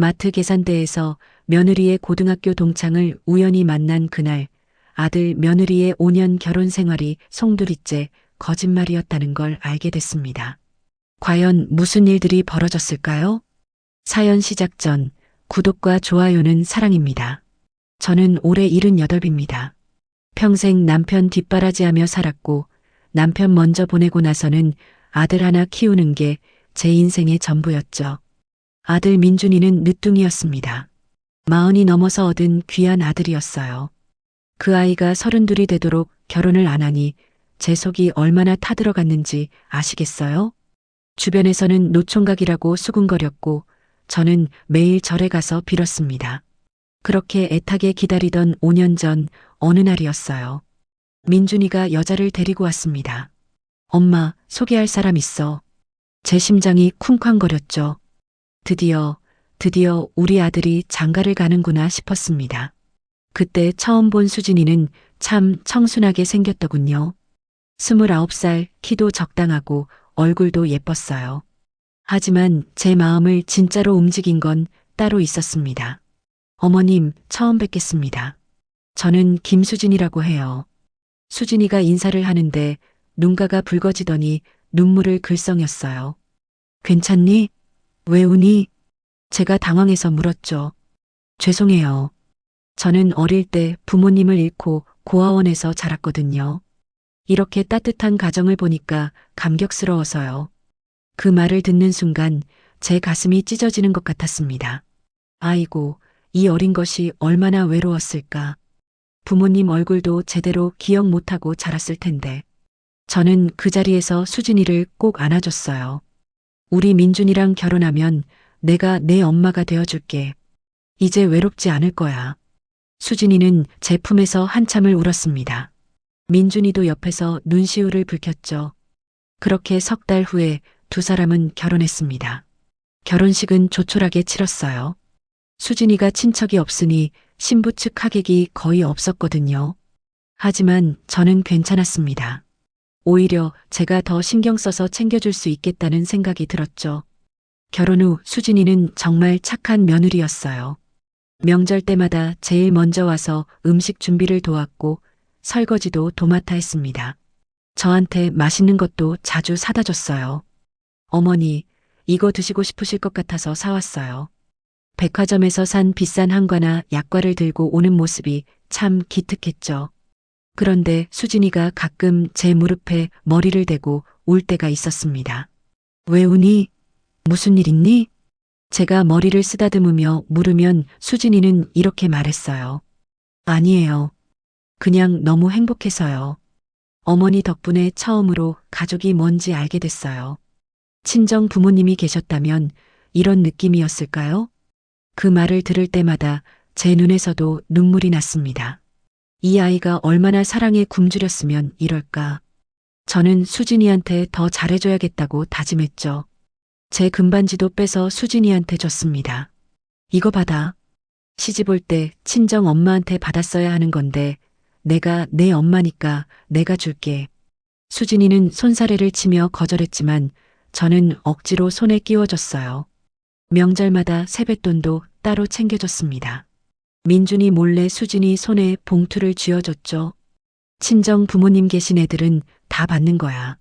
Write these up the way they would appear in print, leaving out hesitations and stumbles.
마트 계산대에서 며느리의 고등학교 동창을 우연히 만난 그날, 아들 며느리의 5년 결혼 생활이 송두리째 거짓말이었다는 걸 알게 됐습니다. 과연 무슨 일들이 벌어졌을까요? 사연 시작 전 구독과 좋아요는 사랑입니다. 저는 올해 78입니다. 평생 남편 뒷바라지하며 살았고 남편 먼저 보내고 나서는 아들 하나 키우는 게 제 인생의 전부였죠. 아들 민준이는 늦둥이였습니다. 40이 넘어서 얻은 귀한 아들이었어요. 그 아이가 32이 되도록 결혼을 안 하니 제 속이 얼마나 타들어갔는지 아시겠어요? 주변에서는 노총각이라고 수군거렸고 저는 매일 절에 가서 빌었습니다. 그렇게 애타게 기다리던 5년 전 어느 날이었어요. 민준이가 여자를 데리고 왔습니다. 엄마, 소개할 사람 있어. 제 심장이 쿵쾅거렸죠. 드디어 우리 아들이 장가를 가는구나 싶었습니다. 그때 처음 본 수진이는 참 청순하게 생겼더군요. 29살, 키도 적당하고 얼굴도 예뻤어요. 하지만 제 마음을 진짜로 움직인 건 따로 있었습니다. 어머님, 처음 뵙겠습니다. 저는 김수진이라고 해요. 수진이가 인사를 하는데 눈가가 붉어지더니 눈물을 글썽였어요. 괜찮니? 왜 우니? 제가 당황해서 물었죠. 죄송해요. 저는 어릴 때 부모님을 잃고 고아원에서 자랐거든요. 이렇게 따뜻한 가정을 보니까 감격스러워서요. 그 말을 듣는 순간 제 가슴이 찢어지는 것 같았습니다. 아이고, 이 어린 것이 얼마나 외로웠을까. 부모님 얼굴도 제대로 기억 못하고 자랐을 텐데. 저는 그 자리에서 수진이를 꼭 안아줬어요. 우리 민준이랑 결혼하면 내가 내 엄마가 되어줄게. 이제 외롭지 않을 거야. 수진이는 제 품에서 한참을 울었습니다. 민준이도 옆에서 눈시울을 붉혔죠. 그렇게 석 달 후에 두 사람은 결혼했습니다. 결혼식은 조촐하게 치렀어요. 수진이가 친척이 없으니 신부 측 하객이 거의 없었거든요. 하지만 저는 괜찮았습니다. 오히려 제가 더 신경 써서 챙겨줄 수 있겠다는 생각이 들었죠. 결혼 후 수진이는 정말 착한 며느리였어요. 명절 때마다 제일 먼저 와서 음식 준비를 도왔고 설거지도 도맡아 했습니다. 저한테 맛있는 것도 자주 사다 줬어요. 어머니, 이거 드시고 싶으실 것 같아서 사왔어요. 백화점에서 산 비싼 한과나 약과를 들고 오는 모습이 참 기특했죠. 그런데 수진이가 가끔 제 무릎에 머리를 대고 울 때가 있었습니다. 왜 우니? 무슨 일 있니? 제가 머리를 쓰다듬으며 물으면 수진이는 이렇게 말했어요. 아니에요. 그냥 너무 행복해서요. 어머니 덕분에 처음으로 가족이 뭔지 알게 됐어요. 친정 부모님이 계셨다면 이런 느낌이었을까요? 그 말을 들을 때마다 제 눈에서도 눈물이 났습니다. 이 아이가 얼마나 사랑에 굶주렸으면 이럴까. 저는 수진이한테 더 잘해줘야겠다고 다짐했죠. 제 금반지도 빼서 수진이한테 줬습니다. 이거 받아. 시집 올 때 친정 엄마한테 받았어야 하는 건데 내가 내 엄마니까 내가 줄게. 수진이는 손사래를 치며 거절했지만 저는 억지로 손에 끼워줬어요. 명절마다 세뱃돈도 따로 챙겨줬습니다. 민준이 몰래 수진이 손에 봉투를 쥐어줬죠. 친정 부모님 계신 애들은 다 받는 거야.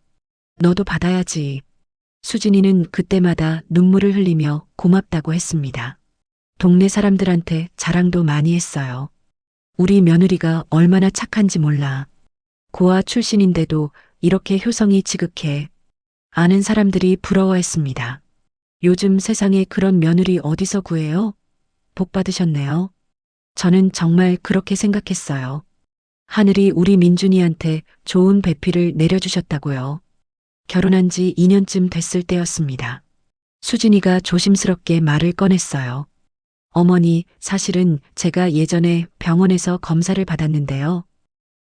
너도 받아야지. 수진이는 그때마다 눈물을 흘리며 고맙다고 했습니다. 동네 사람들한테 자랑도 많이 했어요. 우리 며느리가 얼마나 착한지 몰라. 고아 출신인데도 이렇게 효성이 지극해. 아는 사람들이 부러워했습니다. 요즘 세상에 그런 며느리 어디서 구해요? 복 받으셨네요. 저는 정말 그렇게 생각했어요. 하늘이 우리 민준이한테 좋은 배필을 내려주셨다고요. 결혼한 지 2년쯤 됐을 때였습니다. 수진이가 조심스럽게 말을 꺼냈어요. 어머니, 사실은 제가 예전에 병원에서 검사를 받았는데요.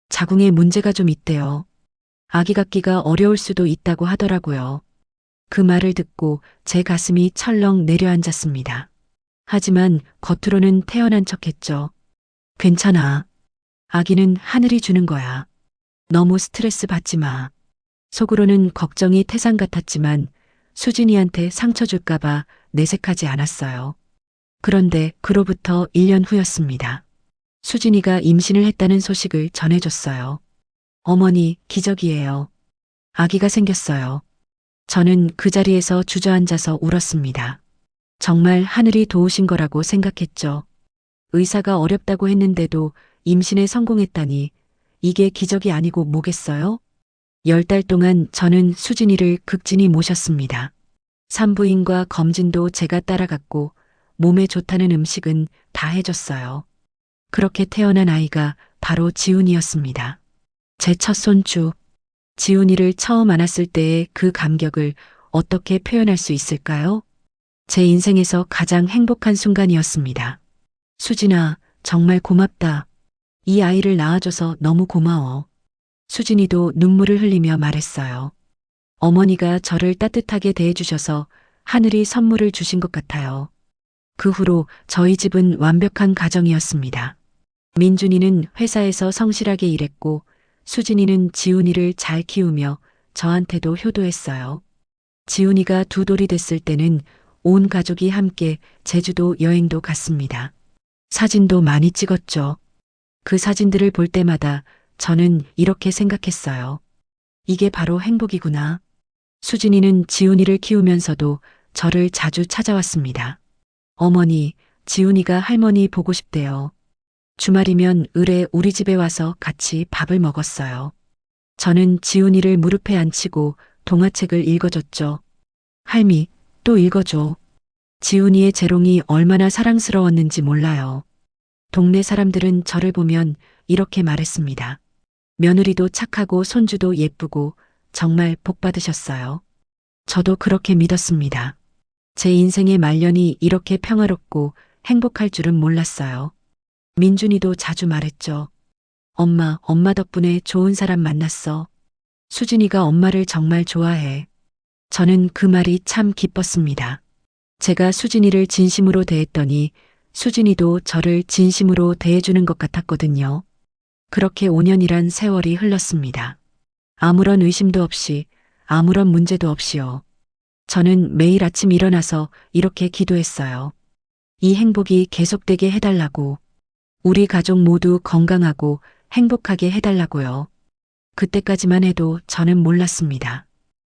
자궁에 문제가 좀 있대요. 아기 갖기가 어려울 수도 있다고 하더라고요. 그 말을 듣고 제 가슴이 철렁 내려앉았습니다. 하지만 겉으로는 태연한 척했죠. 괜찮아. 아기는 하늘이 주는 거야. 너무 스트레스 받지 마. 속으로는 걱정이 태산 같았지만 수진이한테 상처 줄까봐 내색하지 않았어요. 그런데 그로부터 1년 후였습니다. 수진이가 임신을 했다는 소식을 전해줬어요. 어머니, 기적이에요. 아기가 생겼어요. 저는 그 자리에서 주저앉아서 울었습니다. 정말 하늘이 도우신 거라고 생각했죠. 의사가 어렵다고 했는데도 임신에 성공했다니 이게 기적이 아니고 뭐겠어요? 10달 동안 저는 수진이를 극진히 모셨습니다. 산부인과 검진도 제가 따라갔고 몸에 좋다는 음식은 다 해줬어요. 그렇게 태어난 아이가 바로 지훈이었습니다. 제 첫 손주. 지훈이를 처음 안았을 때의 그 감격을 어떻게 표현할 수 있을까요? 제 인생에서 가장 행복한 순간이었습니다. 수진아, 정말 고맙다. 이 아이를 낳아줘서 너무 고마워. 수진이도 눈물을 흘리며 말했어요. 어머니가 저를 따뜻하게 대해주셔서 하늘이 선물을 주신 것 같아요. 그 후로 저희 집은 완벽한 가정이었습니다. 민준이는 회사에서 성실하게 일했고 수진이는 지훈이를 잘 키우며 저한테도 효도했어요. 지훈이가 두 돌이 됐을 때는 온 가족이 함께 제주도 여행도 갔습니다. 사진도 많이 찍었죠. 그 사진들을 볼 때마다 저는 이렇게 생각했어요. 이게 바로 행복이구나. 수진이는 지훈이를 키우면서도 저를 자주 찾아왔습니다. 어머니, 지훈이가 할머니 보고 싶대요. 주말이면 을에 우리 집에 와서 같이 밥을 먹었어요. 저는 지훈이를 무릎에 앉히고 동화책을 읽어줬죠. 할미, 또 읽어줘. 지훈이의 재롱이 얼마나 사랑스러웠는지 몰라요. 동네 사람들은 저를 보면 이렇게 말했습니다. 며느리도 착하고 손주도 예쁘고 정말 복 받으셨어요. 저도 그렇게 믿었습니다. 제 인생의 말년이 이렇게 평화롭고 행복할 줄은 몰랐어요. 민준이도 자주 말했죠. 엄마 덕분에 좋은 사람 만났어. 수진이가 엄마를 정말 좋아해. 저는 그 말이 참 기뻤습니다. 제가 수진이를 진심으로 대했더니 수진이도 저를 진심으로 대해주는 것 같았거든요. 그렇게 5년이란 세월이 흘렀습니다. 아무런 의심도 없이, 아무런 문제도 없이요. 저는 매일 아침 일어나서 이렇게 기도했어요. 이 행복이 계속되게 해달라고. 우리 가족 모두 건강하고 행복하게 해달라고요. 그때까지만 해도 저는 몰랐습니다.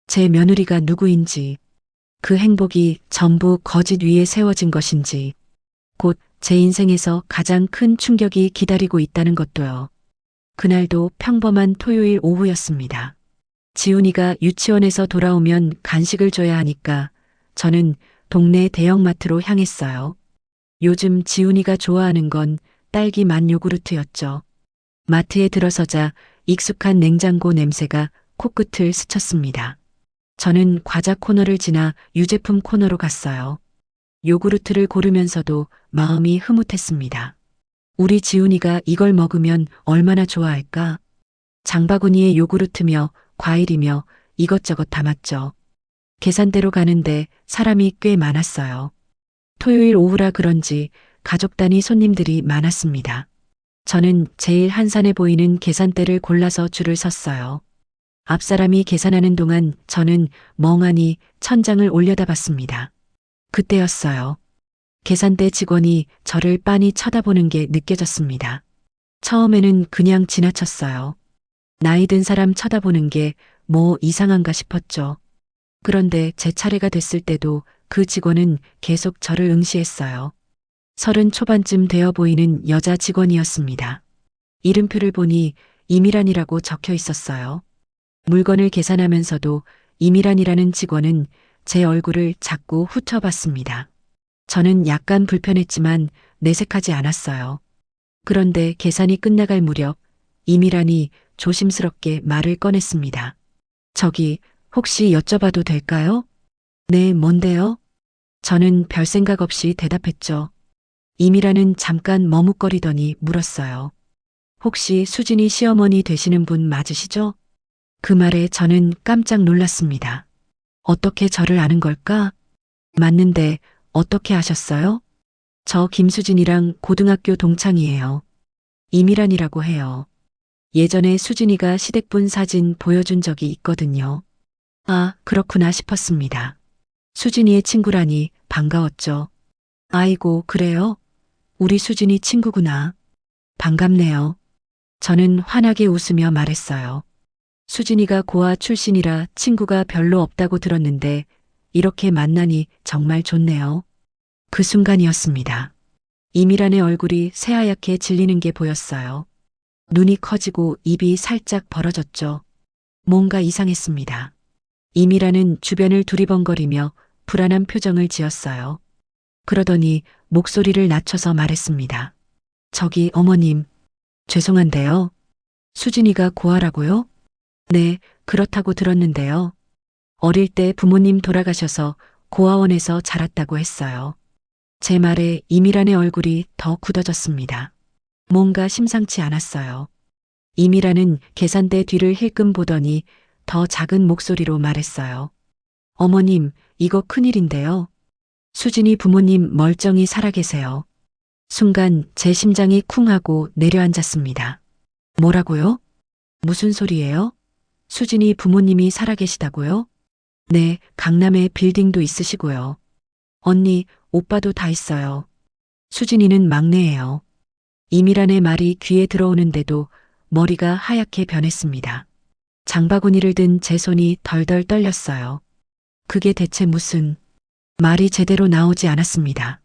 제 며느리가 누구인지, 그 행복이 전부 거짓 위에 세워진 것인지, 곧 제 인생에서 가장 큰 충격이 기다리고 있다는 것도요. 그날도 평범한 토요일 오후였습니다. 지훈이가 유치원에서 돌아오면 간식을 줘야 하니까 저는 동네 대형마트로 향했어요. 요즘 지훈이가 좋아하는 건 딸기 맛 요구르트였죠. 마트에 들어서자 익숙한 냉장고 냄새가 코끝을 스쳤습니다. 저는 과자 코너를 지나 유제품 코너로 갔어요. 요구르트를 고르면서도 마음이 흐뭇했습니다. 우리 지훈이가 이걸 먹으면 얼마나 좋아할까? 장바구니에 요구르트며 과일이며 이것저것 담았죠. 계산대로 가는데 사람이 꽤 많았어요. 토요일 오후라 그런지 가족 단위 손님들이 많았습니다. 저는 제일 한산해 보이는 계산대를 골라서 줄을 섰어요. 앞사람이 계산하는 동안 저는 멍하니 천장을 올려다봤습니다. 그때였어요. 계산대 직원이 저를 빤히 쳐다보는 게 느껴졌습니다. 처음에는 그냥 지나쳤어요. 나이 든 사람 쳐다보는 게 뭐 이상한가 싶었죠. 그런데 제 차례가 됐을 때도 그 직원은 계속 저를 응시했어요. 30 초반쯤 되어 보이는 여자 직원이었습니다. 이름표를 보니 이미란이라고 적혀 있었어요. 물건을 계산하면서도 이미란이라는 직원은 제 얼굴을 자꾸 훑어봤습니다. 저는 약간 불편했지만 내색하지 않았어요. 그런데 계산이 끝나갈 무렵 이미란이 조심스럽게 말을 꺼냈습니다. 저기 혹시 여쭤봐도 될까요? 네, 뭔데요? 저는 별 생각 없이 대답했죠. 이미란은 잠깐 머뭇거리더니 물었어요. 혹시 수진이 시어머니 되시는 분 맞으시죠? 그 말에 저는 깜짝 놀랐습니다. 어떻게 저를 아는 걸까? 맞는데 어떻게 아셨어요? 저 김수진이랑 고등학교 동창이에요. 이미란이라고 해요. 예전에 수진이가 시댁분 사진 보여준 적이 있거든요. 아, 그렇구나 싶었습니다. 수진이의 친구라니 반가웠죠. 아이고, 그래요? 우리 수진이 친구구나. 반갑네요. 저는 환하게 웃으며 말했어요. 수진이가 고아 출신이라 친구가 별로 없다고 들었는데 이렇게 만나니 정말 좋네요. 그 순간이었습니다. 이미란의 얼굴이 새하얗게 질리는 게 보였어요. 눈이 커지고 입이 살짝 벌어졌죠. 뭔가 이상했습니다. 이미란은 주변을 두리번거리며 불안한 표정을 지었어요. 그러더니 목소리를 낮춰서 말했습니다. 저기 어머님, 죄송한데요. 수진이가 고아라고요? 네, 그렇다고 들었는데요. 어릴 때 부모님 돌아가셔서 고아원에서 자랐다고 했어요. 제 말에 이미란의 얼굴이 더 굳어졌습니다. 뭔가 심상치 않았어요. 이미란은 계산대 뒤를 힐끔 보더니 더 작은 목소리로 말했어요. 어머님, 이거 큰일인데요. 수진이 부모님 멀쩡히 살아계세요. 순간 제 심장이 쿵 하고 내려앉았습니다. 뭐라고요? 무슨 소리예요? 수진이 부모님이 살아계시다고요? 네, 강남에 빌딩도 있으시고요. 언니, 오빠도 다 있어요. 수진이는 막내예요. 이미란의 말이 귀에 들어오는데도 머리가 하얗게 변했습니다. 장바구니를 든 제 손이 덜덜 떨렸어요. 그게 대체 무슨 말이 제대로 나오지 않았습니다.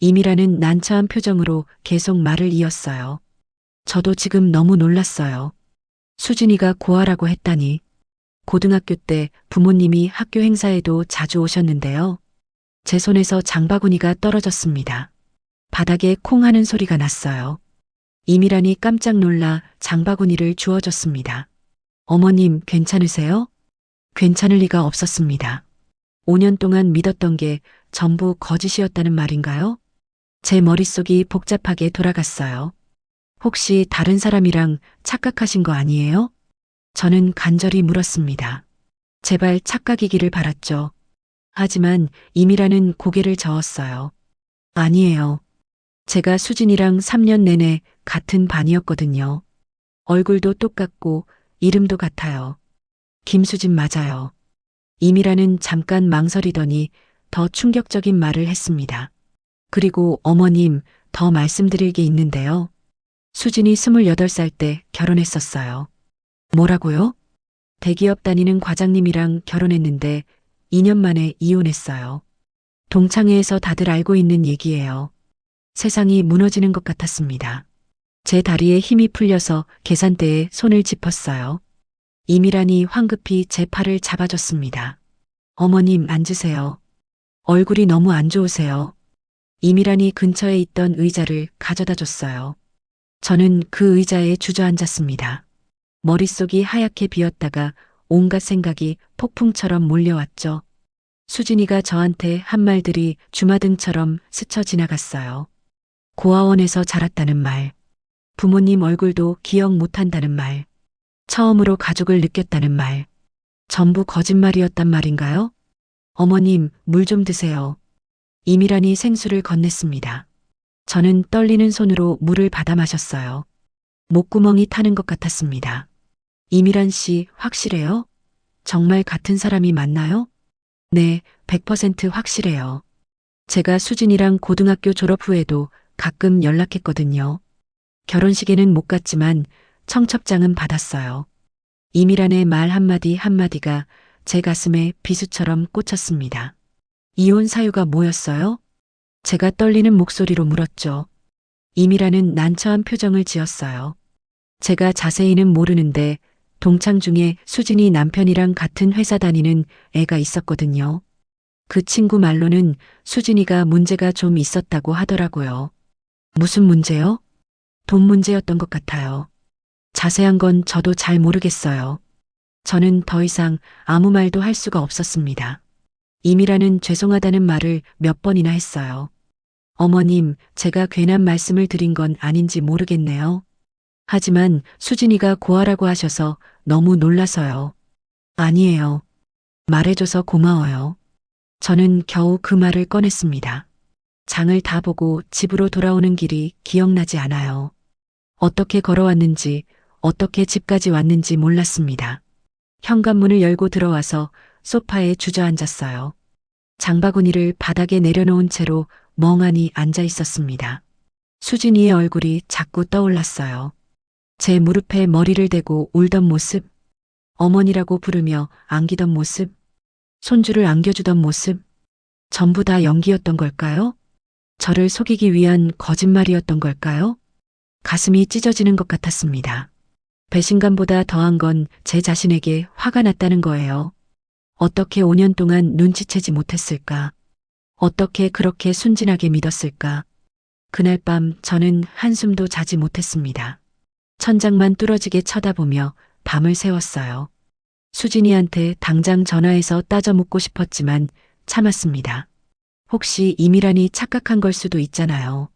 이미란은 난처한 표정으로 계속 말을 이었어요. 저도 지금 너무 놀랐어요. 수진이가 고아라고 했다니. 고등학교 때 부모님이 학교 행사에도 자주 오셨는데요. 제 손에서 장바구니가 떨어졌습니다. 바닥에 콩 하는 소리가 났어요. 이미란이 깜짝 놀라 장바구니를 주워줬습니다. 어머님, 괜찮으세요? 괜찮을 리가 없었습니다. 5년 동안 믿었던 게 전부 거짓이었다는 말인가요? 제 머릿속이 복잡하게 돌아갔어요. 혹시 다른 사람이랑 착각하신 거 아니에요? 저는 간절히 물었습니다. 제발 착각이기를 바랐죠. 하지만 이미라는 고개를 저었어요. 아니에요. 제가 수진이랑 3년 내내 같은 반이었거든요. 얼굴도 똑같고 이름도 같아요. 김수진 맞아요. 이미라는 잠깐 망설이더니 더 충격적인 말을 했습니다. 그리고 어머님, 더 말씀드릴 게 있는데요. 수진이 28살 때 결혼했었어요. 뭐라고요? 대기업 다니는 과장님이랑 결혼했는데 2년 만에 이혼했어요. 동창회에서 다들 알고 있는 얘기예요. 세상이 무너지는 것 같았습니다. 제 다리에 힘이 풀려서 계산대에 손을 짚었어요. 이미란이 황급히 제 팔을 잡아줬습니다. 어머님, 앉으세요. 얼굴이 너무 안 좋으세요. 이미란이 근처에 있던 의자를 가져다 줬어요. 저는 그 의자에 주저앉았습니다. 머릿속이 하얗게 비었다가 온갖 생각이 폭풍처럼 몰려왔죠. 수진이가 저한테 한 말들이 주마등처럼 스쳐 지나갔어요. 고아원에서 자랐다는 말, 부모님 얼굴도 기억 못한다는 말, 처음으로 가족을 느꼈다는 말, 전부 거짓말이었단 말인가요? 어머님, 물 좀 드세요. 이미란이 생수를 건넸습니다. 저는 떨리는 손으로 물을 받아 마셨어요. 목구멍이 타는 것 같았습니다. 이미란 씨, 확실해요? 정말 같은 사람이 맞나요? 네, 100% 확실해요. 제가 수진이랑 고등학교 졸업 후에도 가끔 연락했거든요. 결혼식에는 못 갔지만 청첩장은 받았어요. 이미란의 말 한마디 한마디가 제 가슴에 비수처럼 꽂혔습니다. 이혼 사유가 뭐였어요? 제가 떨리는 목소리로 물었죠. 이미란은 난처한 표정을 지었어요. 제가 자세히는 모르는데 동창 중에 수진이 남편이랑 같은 회사 다니는 애가 있었거든요. 그 친구 말로는 수진이가 문제가 좀 있었다고 하더라고요. 무슨 문제요? 돈 문제였던 것 같아요. 자세한 건 저도 잘 모르겠어요. 저는 더 이상 아무 말도 할 수가 없었습니다. 이미라는 죄송하다는 말을 몇 번이나 했어요. 어머님, 제가 괜한 말씀을 드린 건 아닌지 모르겠네요. 하지만 수진이가 고아라고 하셔서 너무 놀라서요. 아니에요. 말해줘서 고마워요. 저는 겨우 그 말을 꺼냈습니다. 장을 다 보고 집으로 돌아오는 길이 기억나지 않아요. 어떻게 걸어왔는지, 어떻게 집까지 왔는지 몰랐습니다. 현관문을 열고 들어와서 소파에 주저앉았어요. 장바구니를 바닥에 내려놓은 채로 멍하니 앉아 있었습니다. 수진이의 얼굴이 자꾸 떠올랐어요. 제 무릎에 머리를 대고 울던 모습, 어머니라고 부르며 안기던 모습, 손주를 안겨주던 모습, 전부 다 연기였던 걸까요? 저를 속이기 위한 거짓말이었던 걸까요? 가슴이 찢어지는 것 같았습니다. 배신감보다 더한 건 제 자신에게 화가 났다는 거예요. 어떻게 5년 동안 눈치채지 못했을까? 어떻게 그렇게 순진하게 믿었을까? 그날 밤 저는 한숨도 자지 못했습니다. 천장만 뚫어지게 쳐다보며 밤을 새웠어요. 수진이한테 당장 전화해서 따져 묻고 싶었지만 참았습니다. 혹시 이미란이 착각한 걸 수도 있잖아요.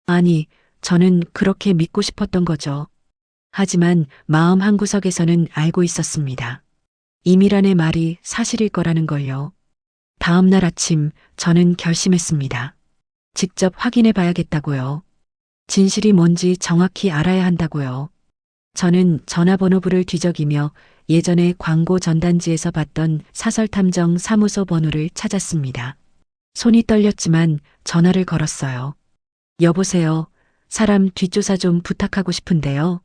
아니, 저는 그렇게 믿고 싶었던 거죠. 하지만 마음 한구석에서는 알고 있었습니다. 이미란의 말이 사실일 거라는 걸요. 다음 날 아침 저는 결심했습니다. 직접 확인해 봐야겠다고요. 진실이 뭔지 정확히 알아야 한다고요. 저는 전화번호부를 뒤적이며 예전에 광고 전단지에서 봤던 사설탐정 사무소 번호를 찾았습니다. 손이 떨렸지만 전화를 걸었어요. 여보세요. 사람 뒷조사 좀 부탁하고 싶은데요.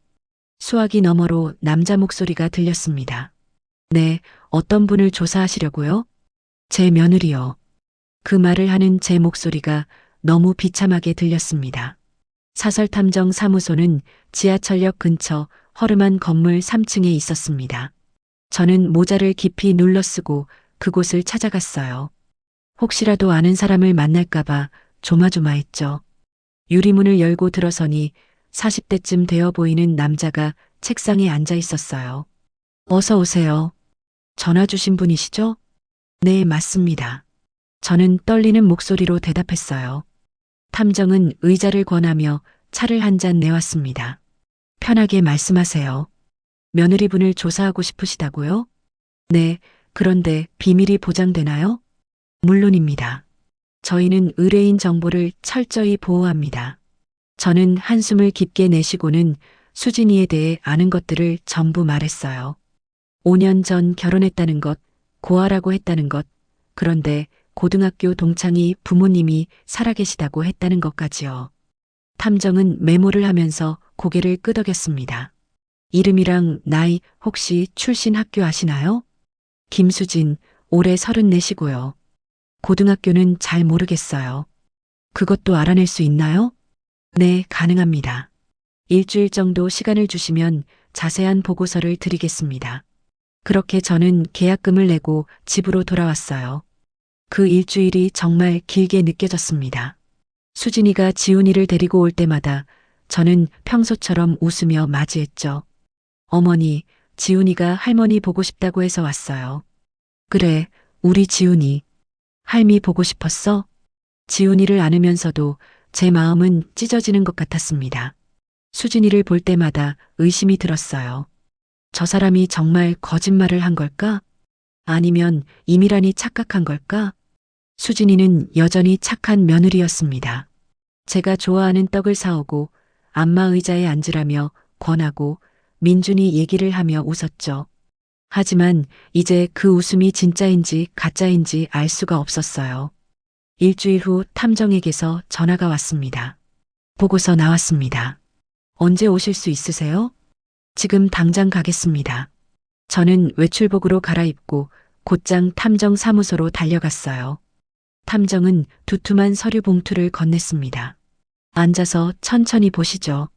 수화기 너머로 남자 목소리가 들렸습니다. 네, 어떤 분을 조사하시려고요? 제 며느리요. 그 말을 하는 제 목소리가 너무 비참하게 들렸습니다. 사설탐정 사무소는 지하철역 근처 허름한 건물 3층에 있었습니다. 저는 모자를 깊이 눌러쓰고 그곳을 찾아갔어요. 혹시라도 아는 사람을 만날까봐 조마조마했죠. 유리문을 열고 들어서니 40대쯤 되어 보이는 남자가 책상에 앉아 있었어요. 어서 오세요. 전화 주신 분이시죠? 네, 맞습니다. 저는 떨리는 목소리로 대답했어요. 탐정은 의자를 권하며 차를 한 잔 내왔습니다. 편하게 말씀하세요. 며느리분을 조사하고 싶으시다고요? 네, 그런데 비밀이 보장되나요? 물론입니다. 저희는 의뢰인 정보를 철저히 보호합니다. 저는 한숨을 깊게 내쉬고는 수진이에 대해 아는 것들을 전부 말했어요. 5년 전 결혼했다는 것, 고아라고 했다는 것, 그런데 고등학교 동창이 부모님이 살아계시다고 했다는 것까지요. 탐정은 메모를 하면서 고개를 끄덕였습니다. 이름이랑 나이 혹시 출신 학교 아시나요? 김수진, 올해 34시고요. 고등학교는 잘 모르겠어요. 그것도 알아낼 수 있나요? 네, 가능합니다. 일주일 정도 시간을 주시면 자세한 보고서를 드리겠습니다. 그렇게 저는 계약금을 내고 집으로 돌아왔어요. 그 일주일이 정말 길게 느껴졌습니다. 수진이가 지훈이를 데리고 올 때마다 저는 평소처럼 웃으며 맞이했죠. 어머니, 지훈이가 할머니 보고 싶다고 해서 왔어요. 그래, 우리 지훈이. 할미 보고 싶었어? 지훈이를 안으면서도 제 마음은 찢어지는 것 같았습니다. 수진이를 볼 때마다 의심이 들었어요. 저 사람이 정말 거짓말을 한 걸까? 아니면 이미란이 착각한 걸까? 수진이는 여전히 착한 며느리였습니다. 제가 좋아하는 떡을 사오고 안마 의자에 앉으라며 권하고 민준이 얘기를 하며 웃었죠. 하지만 이제 그 웃음이 진짜인지 가짜인지 알 수가 없었어요. 일주일 후 탐정에게서 전화가 왔습니다. 보고서 나왔습니다. 언제 오실 수 있으세요? 지금 당장 가겠습니다. 저는 외출복으로 갈아입고 곧장 탐정 사무소로 달려갔어요. 탐정은 두툼한 서류 봉투를 건넸습니다. 앉아서 천천히 보시죠.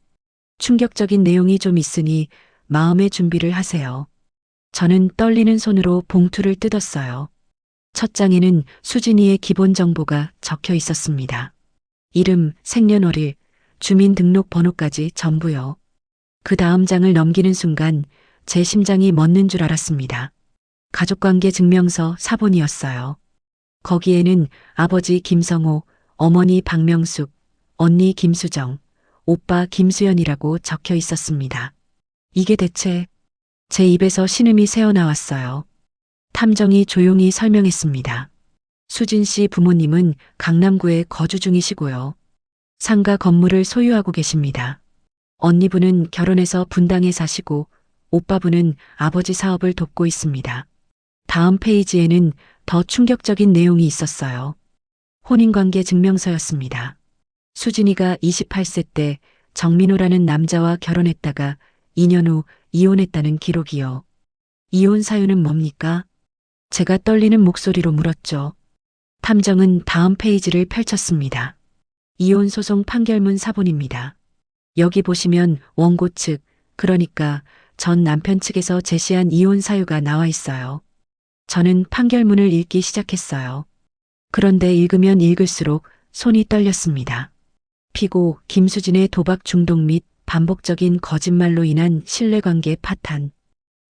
충격적인 내용이 좀 있으니 마음의 준비를 하세요. 저는 떨리는 손으로 봉투를 뜯었어요. 첫 장에는 수진이의 기본 정보가 적혀 있었습니다. 이름, 생년월일, 주민등록번호까지 전부요. 그 다음 장을 넘기는 순간 제 심장이 멎는 줄 알았습니다. 가족관계 증명서 사본이었어요. 거기에는 아버지 김성호, 어머니 박명숙, 언니 김수정, 오빠 김수연이라고 적혀 있었습니다. 이게 대체 제 입에서 신음이 새어나왔어요. 탐정이 조용히 설명했습니다. 수진 씨 부모님은 강남구에 거주 중이시고요. 상가 건물을 소유하고 계십니다. 언니분은 결혼해서 분당에 사시고 오빠분은 아버지 사업을 돕고 있습니다. 다음 페이지에는 더 충격적인 내용이 있었어요. 혼인관계 증명서였습니다. 수진이가 28세 때 정민호라는 남자와 결혼했다가 2년 후 이혼했다는 기록이요. 이혼 사유는 뭡니까? 제가 떨리는 목소리로 물었죠. 탐정은 다음 페이지를 펼쳤습니다. 이혼 소송 판결문 사본입니다. 여기 보시면 원고 측, 그러니까 전 남편 측에서 제시한 이혼 사유가 나와 있어요. 저는 판결문을 읽기 시작했어요. 그런데 읽으면 읽을수록 손이 떨렸습니다. 피고 김수진의 도박 중독 및 반복적인 거짓말로 인한 신뢰관계 파탄.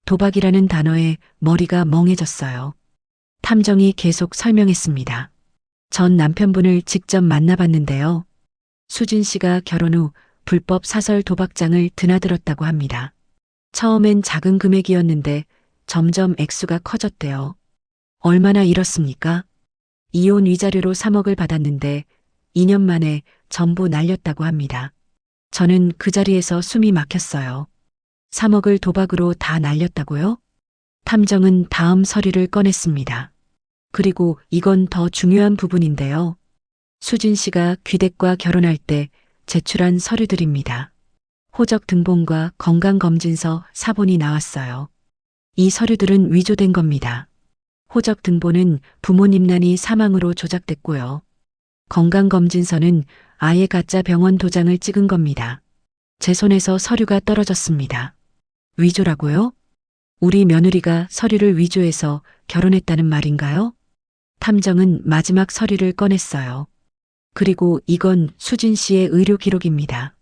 도박이라는 단어에 머리가 멍해졌어요. 탐정이 계속 설명했습니다. 전 남편분을 직접 만나봤는데요. 수진 씨가 결혼 후 불법 사설 도박장을 드나들었다고 합니다. 처음엔 작은 금액이었는데 점점 액수가 커졌대요. 얼마나 잃었습니까? 이혼 위자료로 3억을 받았는데 2년 만에 전부 날렸다고 합니다. 저는 그 자리에서 숨이 막혔어요. 3억을 도박으로 다 날렸다고요? 탐정은 다음 서류를 꺼냈습니다. 그리고 이건 더 중요한 부분인데요. 수진 씨가 귀댁과 결혼할 때 제출한 서류들입니다. 호적 등본과 건강검진서 사본이 나왔어요. 이 서류들은 위조된 겁니다. 호적 등본은 부모님 난이 사망으로 조작됐고요. 건강검진서는 아예 가짜 병원 도장을 찍은 겁니다. 제 손에서 서류가 떨어졌습니다. 위조라고요? 우리 며느리가 서류를 위조해서 결혼했다는 말인가요? 탐정은 마지막 서류를 꺼냈어요. 그리고 이건 수진 씨의 의료 기록입니다.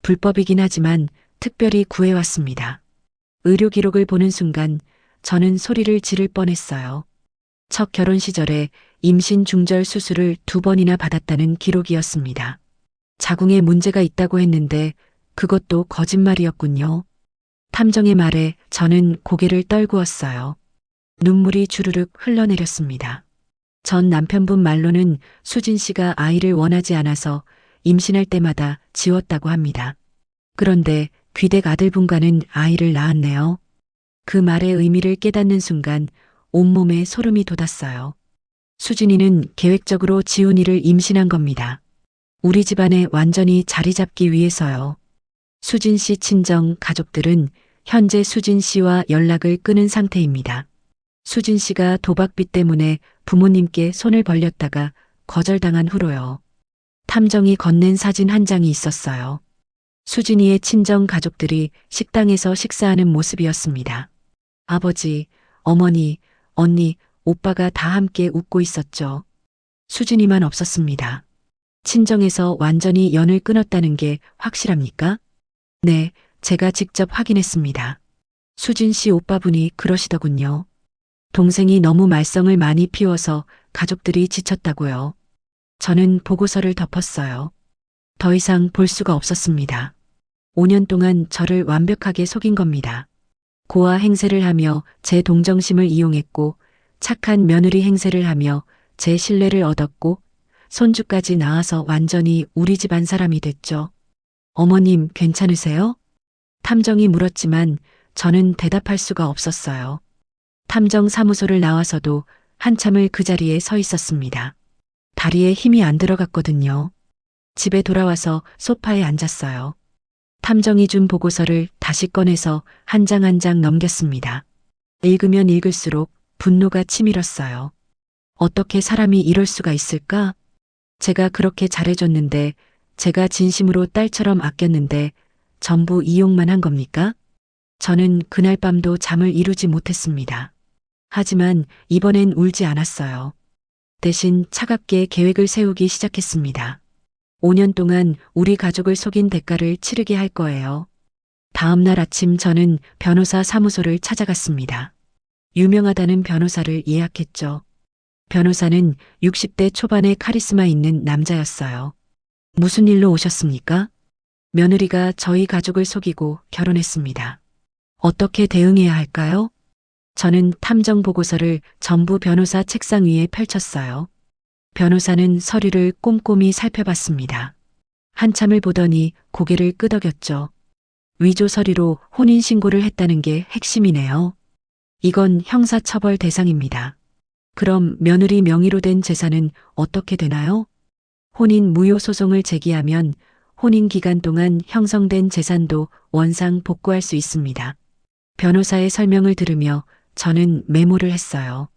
불법이긴 하지만 특별히 구해왔습니다. 의료 기록을 보는 순간 저는 소리를 지를 뻔했어요. 첫 결혼 시절에 임신 중절 수술을 2번이나 받았다는 기록이었습니다. 자궁에 문제가 있다고 했는데 그것도 거짓말이었군요. 탐정의 말에 저는 고개를 떨구었어요. 눈물이 주르륵 흘러내렸습니다. 전 남편분 말로는 수진 씨가 아이를 원하지 않아서 임신할 때마다 지웠다고 합니다. 그런데 귀댁 아들분과는 아이를 낳았네요. 그 말의 의미를 깨닫는 순간 온몸에 소름이 돋았어요. 수진이는 계획적으로 지훈이를 임신한 겁니다. 우리 집안에 완전히 자리 잡기 위해서요. 수진 씨 친정 가족들은 현재 수진 씨와 연락을 끊은 상태입니다. 수진 씨가 도박비 때문에 부모님께 손을 벌렸다가 거절당한 후로요. 탐정이 건넨 사진 한 장이 있었어요. 수진이의 친정 가족들이 식당에서 식사하는 모습이었습니다. 아버지, 어머니, 언니, 오빠가 다 함께 웃고 있었죠. 수진이만 없었습니다. 친정에서 완전히 연을 끊었다는 게 확실합니까? 네, 제가 직접 확인했습니다. 수진 씨 오빠분이 그러시더군요. 동생이 너무 말썽을 많이 피워서 가족들이 지쳤다고요. 저는 보고서를 덮었어요. 더 이상 볼 수가 없었습니다. 5년 동안 저를 완벽하게 속인 겁니다. 고아 행세를 하며 제 동정심을 이용했고 착한 며느리 행세를 하며 제 신뢰를 얻었고 손주까지 낳아서 완전히 우리 집안 사람이 됐죠. 어머님 괜찮으세요? 탐정이 물었지만 저는 대답할 수가 없었어요. 탐정 사무소를 나와서도 한참을 그 자리에 서 있었습니다. 다리에 힘이 안 들어갔거든요. 집에 돌아와서 소파에 앉았어요. 탐정이 준 보고서를 다시 꺼내서 한 장 한 장 넘겼습니다. 읽으면 읽을수록 분노가 치밀었어요. 어떻게 사람이 이럴 수가 있을까? 제가 그렇게 잘해줬는데, 제가 진심으로 딸처럼 아꼈는데 전부 이용만 한 겁니까? 저는 그날 밤도 잠을 이루지 못했습니다. 하지만 이번엔 울지 않았어요. 대신 차갑게 계획을 세우기 시작했습니다. 5년 동안 우리 가족을 속인 대가를 치르게 할 거예요. 다음 날 아침 저는 변호사 사무소를 찾아갔습니다. 유명하다는 변호사를 예약했죠. 변호사는 60대 초반의 카리스마 있는 남자였어요. 무슨 일로 오셨습니까? 며느리가 저희 가족을 속이고 결혼했습니다. 어떻게 대응해야 할까요? 저는 탐정 보고서를 전부 변호사 책상 위에 펼쳤어요. 변호사는 서류를 꼼꼼히 살펴봤습니다. 한참을 보더니 고개를 끄덕였죠. 위조 서류로 혼인신고를 했다는 게 핵심이네요. 이건 형사처벌 대상입니다. 그럼 며느리 명의로 된 재산은 어떻게 되나요? 혼인 무효 소송을 제기하면 혼인 기간 동안 형성된 재산도 원상 복구할 수 있습니다. 변호사의 설명을 들으며 저는 메모를 했어요.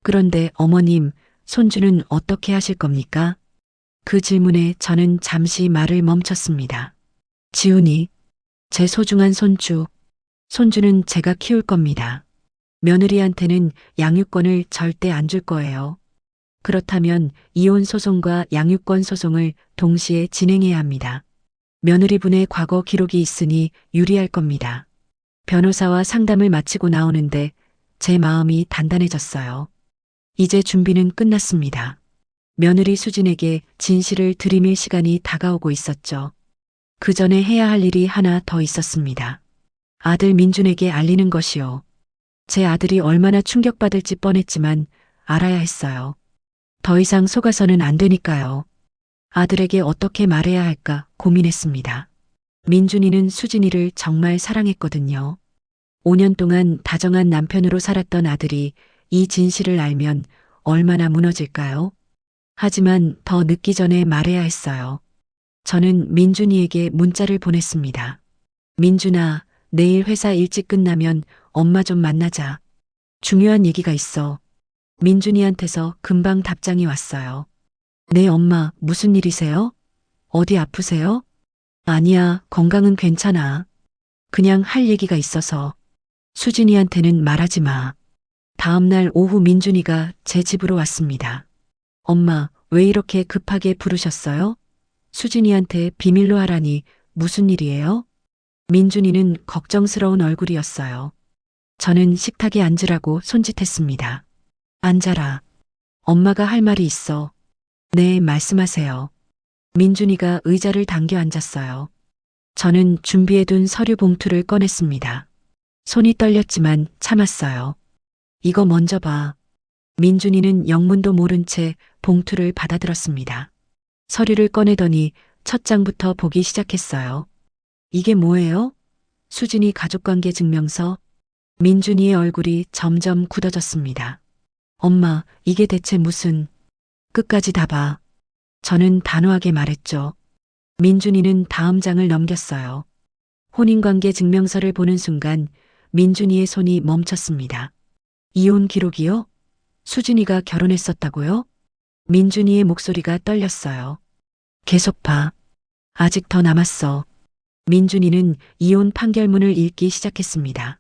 그런데 어머님, 손주는 어떻게 하실 겁니까? 그 질문에 저는 잠시 말을 멈췄습니다. 지훈이, 제 소중한 손주, 손주는 제가 키울 겁니다. 며느리한테는 양육권을 절대 안 줄 거예요. 그렇다면 이혼 소송과 양육권 소송을 동시에 진행해야 합니다. 며느리분의 과거 기록이 있으니 유리할 겁니다. 변호사와 상담을 마치고 나오는데 제 마음이 단단해졌어요. 이제 준비는 끝났습니다. 며느리 수진에게 진실을 들이밀 시간이 다가오고 있었죠. 그 전에 해야 할 일이 하나 더 있었습니다. 아들 민준에게 알리는 것이요. 제 아들이 얼마나 충격받을지 뻔했지만 알아야 했어요. 더 이상 속아서는 안 되니까요. 아들에게 어떻게 말해야 할까 고민했습니다. 민준이는 수진이를 정말 사랑했거든요. 5년 동안 다정한 남편으로 살았던 아들이 이 진실을 알면 얼마나 무너질까요? 하지만 더 늦기 전에 말해야 했어요. 저는 민준이에게 문자를 보냈습니다. 민준아, 내일 회사 일찍 끝나면 엄마 좀 만나자. 중요한 얘기가 있어. 민준이한테서 금방 답장이 왔어요. 네, 엄마, 무슨 일이세요? 어디 아프세요? 아니야, 건강은 괜찮아. 그냥 할 얘기가 있어서. 수진이한테는 말하지 마. 다음 날 오후 민준이가 제 집으로 왔습니다. 엄마, 왜 이렇게 급하게 부르셨어요? 수진이한테 비밀로 하라니 무슨 일이에요? 민준이는 걱정스러운 얼굴이었어요. 저는 식탁에 앉으라고 손짓했습니다. 앉아라. 엄마가 할 말이 있어. 네, 말씀하세요. 민준이가 의자를 당겨 앉았어요. 저는 준비해둔 서류 봉투를 꺼냈습니다. 손이 떨렸지만 참았어요. 이거 먼저 봐. 민준이는 영문도 모른 채 봉투를 받아들었습니다. 서류를 꺼내더니 첫 장부터 보기 시작했어요. 이게 뭐예요? 수진이 가족관계 증명서. 민준이의 얼굴이 점점 굳어졌습니다. 엄마, 이게 대체 무슨... 끝까지 다 봐. 저는 단호하게 말했죠. 민준이는 다음 장을 넘겼어요. 혼인관계 증명서를 보는 순간 민준이의 손이 멈췄습니다. 이혼 기록이요? 수진이가 결혼했었다고요? 민준이의 목소리가 떨렸어요. 계속 봐. 아직 더 남았어. 민준이는 이혼 판결문을 읽기 시작했습니다.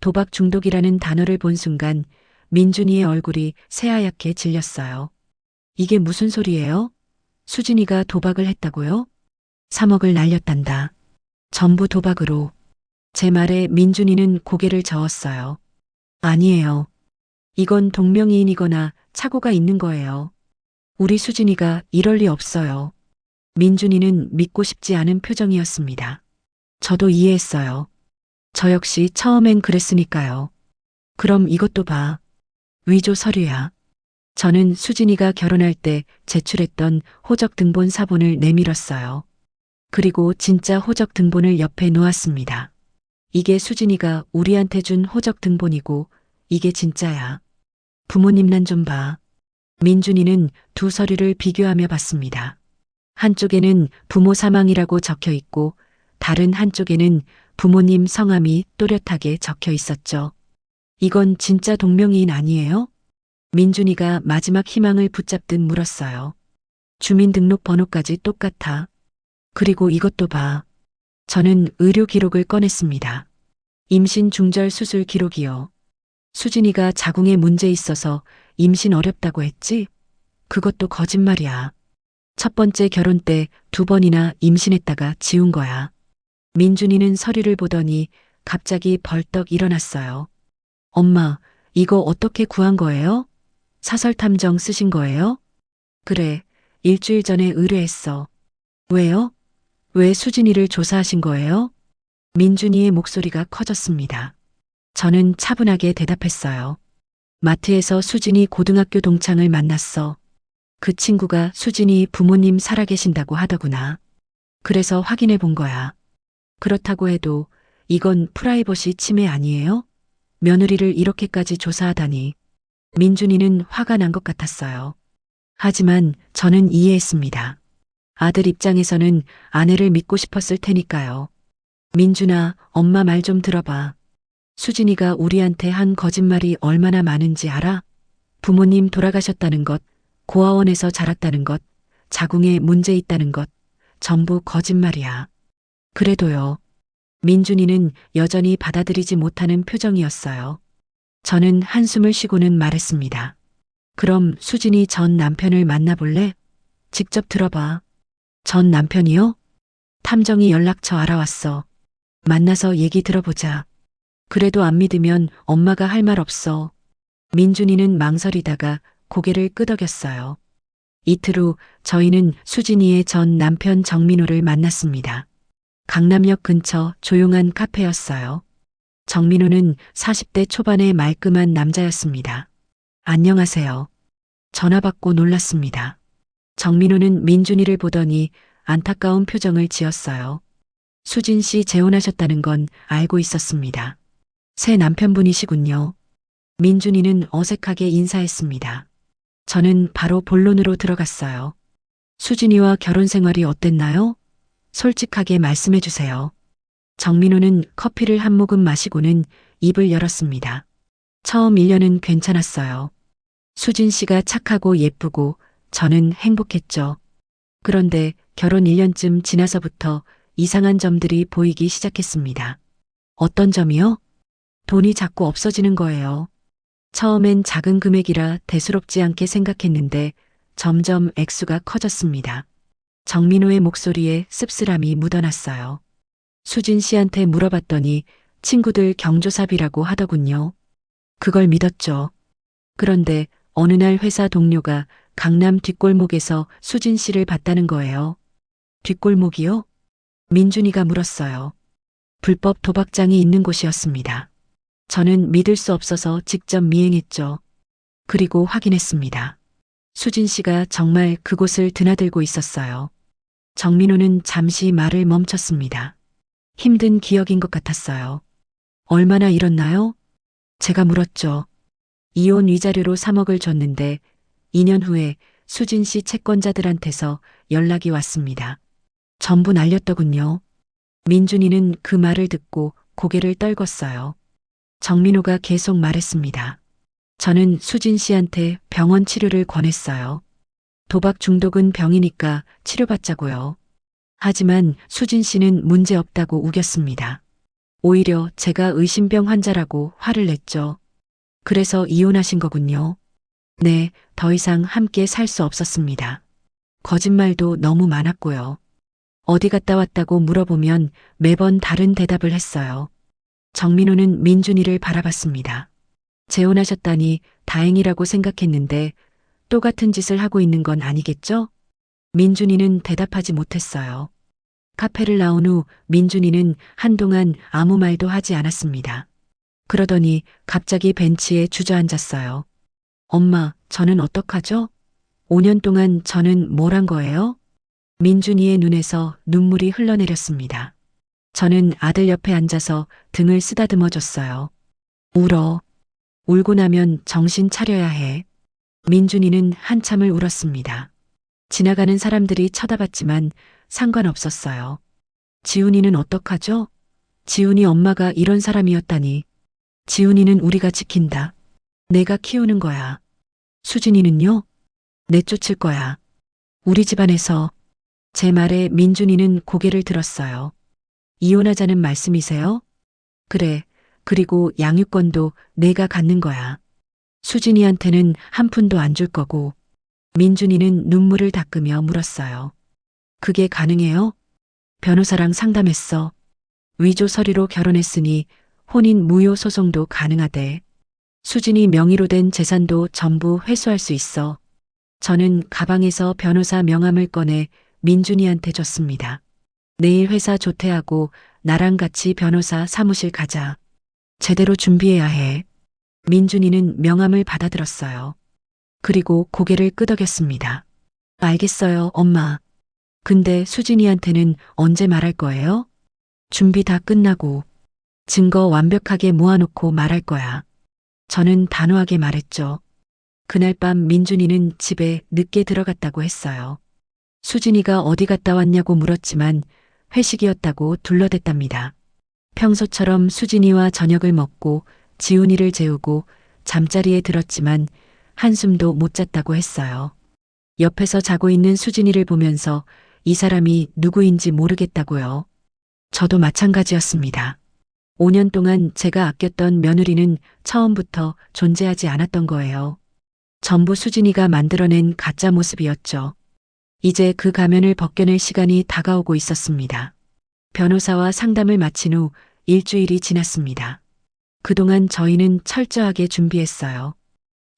도박 중독이라는 단어를 본 순간 민준이의 얼굴이 새하얗게 질렸어요. 이게 무슨 소리예요? 수진이가 도박을 했다고요? 3억을 날렸단다. 전부 도박으로. 제 말에 민준이는 고개를 저었어요. 아니에요. 이건 동명이인이거나 착오가 있는 거예요. 우리 수진이가 이럴 리 없어요. 민준이는 믿고 싶지 않은 표정이었습니다. 저도 이해했어요. 저 역시 처음엔 그랬으니까요. 그럼 이것도 봐. 위조 서류야. 저는 수진이가 결혼할 때 제출했던 호적 등본 사본을 내밀었어요. 그리고 진짜 호적 등본을 옆에 놓았습니다. 이게 수진이가 우리한테 준 호적 등본이고 이게 진짜야. 부모님 난 좀 봐. 민준이는 두 서류를 비교하며 봤습니다. 한쪽에는 부모 사망이라고 적혀 있고 다른 한쪽에는 부모님 성함이 또렷하게 적혀 있었죠. 이건 진짜 동명이인 아니에요? 민준이가 마지막 희망을 붙잡듯 물었어요. 주민등록번호까지 똑같아. 그리고 이것도 봐. 저는 의료 기록을 꺼냈습니다. 임신 중절 수술 기록이요. 수진이가 자궁에 문제 있어서 임신 어렵다고 했지? 그것도 거짓말이야. 첫 번째 결혼 때 2번이나 임신했다가 지운 거야. 민준이는 서류를 보더니 갑자기 벌떡 일어났어요. 엄마, 이거 어떻게 구한 거예요? 사설탐정 쓰신 거예요? 그래, 일주일 전에 의뢰했어. 왜요? 왜 수진이를 조사하신 거예요? 민준이의 목소리가 커졌습니다. 저는 차분하게 대답했어요. 마트에서 수진이 고등학교 동창을 만났어. 그 친구가 수진이 부모님 살아계신다고 하더구나. 그래서 확인해 본 거야. 그렇다고 해도 이건 프라이버시 침해 아니에요? 며느리를 이렇게까지 조사하다니. 민준이는 화가 난 것 같았어요. 하지만 저는 이해했습니다. 아들 입장에서는 아내를 믿고 싶었을 테니까요. 민준아, 엄마 말 좀 들어봐. 수진이가 우리한테 한 거짓말이 얼마나 많은지 알아? 부모님 돌아가셨다는 것, 고아원에서 자랐다는 것, 자궁에 문제 있다는 것, 전부 거짓말이야. 그래도요. 민준이는 여전히 받아들이지 못하는 표정이었어요. 저는 한숨을 쉬고는 말했습니다. 그럼 수진이 전 남편을 만나볼래? 직접 들어봐. 전 남편이요? 탐정이 연락처 알아왔어. 만나서 얘기 들어보자. 그래도 안 믿으면 엄마가 할 말 없어. 민준이는 망설이다가 고개를 끄덕였어요. 이틀 후 저희는 수진이의 전 남편 정민호를 만났습니다. 강남역 근처 조용한 카페였어요. 정민호는 40대 초반의 말끔한 남자였습니다. 안녕하세요. 전화 받고 놀랐습니다. 정민호는 민준이를 보더니 안타까운 표정을 지었어요. 수진 씨 재혼하셨다는 건 알고 있었습니다. 새 남편분이시군요. 민준이는 어색하게 인사했습니다. 저는 바로 본론으로 들어갔어요. 수진이와 결혼 생활이 어땠나요? 솔직하게 말씀해 주세요. 정민호는 커피를 한 모금 마시고는 입을 열었습니다. 처음 1년은 괜찮았어요. 수진 씨가 착하고 예쁘고 저는 행복했죠. 그런데 결혼 1년쯤 지나서부터 이상한 점들이 보이기 시작했습니다. 어떤 점이요? 돈이 자꾸 없어지는 거예요. 처음엔 작은 금액이라 대수롭지 않게 생각했는데 점점 액수가 커졌습니다. 정민호의 목소리에 씁쓸함이 묻어났어요. 수진 씨한테 물어봤더니 친구들 경조사비라고 하더군요. 그걸 믿었죠. 그런데 어느 날 회사 동료가 강남 뒷골목에서 수진 씨를 봤다는 거예요. 뒷골목이요? 민준이가 물었어요. 불법 도박장이 있는 곳이었습니다. 저는 믿을 수 없어서 직접 미행했죠. 그리고 확인했습니다. 수진 씨가 정말 그곳을 드나들고 있었어요. 정민호는 잠시 말을 멈췄습니다. 힘든 기억인 것 같았어요. 얼마나 잃었나요? 제가 물었죠. 이혼 위자료로 3억을 줬는데 2년 후에 수진 씨 채권자들한테서 연락이 왔습니다. 전부 날렸더군요. 민준이는 그 말을 듣고 고개를 떨궜어요. 정민호가 계속 말했습니다. 저는 수진 씨한테 병원 치료를 권했어요. 도박 중독은 병이니까 치료받자고요. 하지만 수진 씨는 문제 없다고 우겼습니다. 오히려 제가 의심병 환자라고 화를 냈죠. 그래서 이혼하신 거군요. 네, 더 이상 함께 살 수 없었습니다. 거짓말도 너무 많았고요. 어디 갔다 왔다고 물어보면 매번 다른 대답을 했어요. 정민호는 민준이를 바라봤습니다. 재혼하셨다니 다행이라고 생각했는데 똑같은 짓을 하고 있는 건 아니겠죠? 민준이는 대답하지 못했어요. 카페를 나온 후 민준이는 한동안 아무 말도 하지 않았습니다. 그러더니 갑자기 벤치에 주저앉았어요. 엄마, 저는 어떡하죠? 5년 동안 저는 뭘 한 거예요? 민준이의 눈에서 눈물이 흘러내렸습니다. 저는 아들 옆에 앉아서 등을 쓰다듬어 줬어요. 울어. 울고 나면 정신 차려야 해. 민준이는 한참을 울었습니다. 지나가는 사람들이 쳐다봤지만 상관없었어요. 지훈이는 어떡하죠? 지훈이 엄마가 이런 사람이었다니. 지훈이는 우리가 지킨다. 내가 키우는 거야. 수진이는요? 내쫓을 거야. 우리 집안에서. 제 말에 민준이는 고개를 들었어요. 이혼하자는 말씀이세요? 그래. 그리고 양육권도 내가 갖는 거야. 수진이한테는 한 푼도 안 줄 거고. 민준이는 눈물을 닦으며 물었어요. 그게 가능해요? 변호사랑 상담했어. 위조 서류로 결혼했으니 혼인 무효 소송도 가능하대. 수진이 명의로 된 재산도 전부 회수할 수 있어. 저는 가방에서 변호사 명함을 꺼내 민준이한테 줬습니다. 내일 회사 조퇴하고 나랑 같이 변호사 사무실 가자. 제대로 준비해야 해. 민준이는 명함을 받아들었어요. 그리고 고개를 끄덕였습니다. 알겠어요, 엄마. 근데 수진이한테는 언제 말할 거예요? 준비 다 끝나고 증거 완벽하게 모아놓고 말할 거야. 저는 단호하게 말했죠. 그날 밤 민준이는 집에 늦게 들어갔다고 했어요. 수진이가 어디 갔다 왔냐고 물었지만 회식이었다고 둘러댔답니다. 평소처럼 수진이와 저녁을 먹고 지훈이를 재우고 잠자리에 들었지만 한숨도 못 잤다고 했어요. 옆에서 자고 있는 수진이를 보면서 이 사람이 누구인지 모르겠다고요. 저도 마찬가지였습니다. 5년 동안 제가 아꼈던 며느리는 처음부터 존재하지 않았던 거예요. 전부 수진이가 만들어낸 가짜 모습이었죠. 이제 그 가면을 벗겨낼 시간이 다가오고 있었습니다. 변호사와 상담을 마친 후 일주일이 지났습니다. 그동안 저희는 철저하게 준비했어요.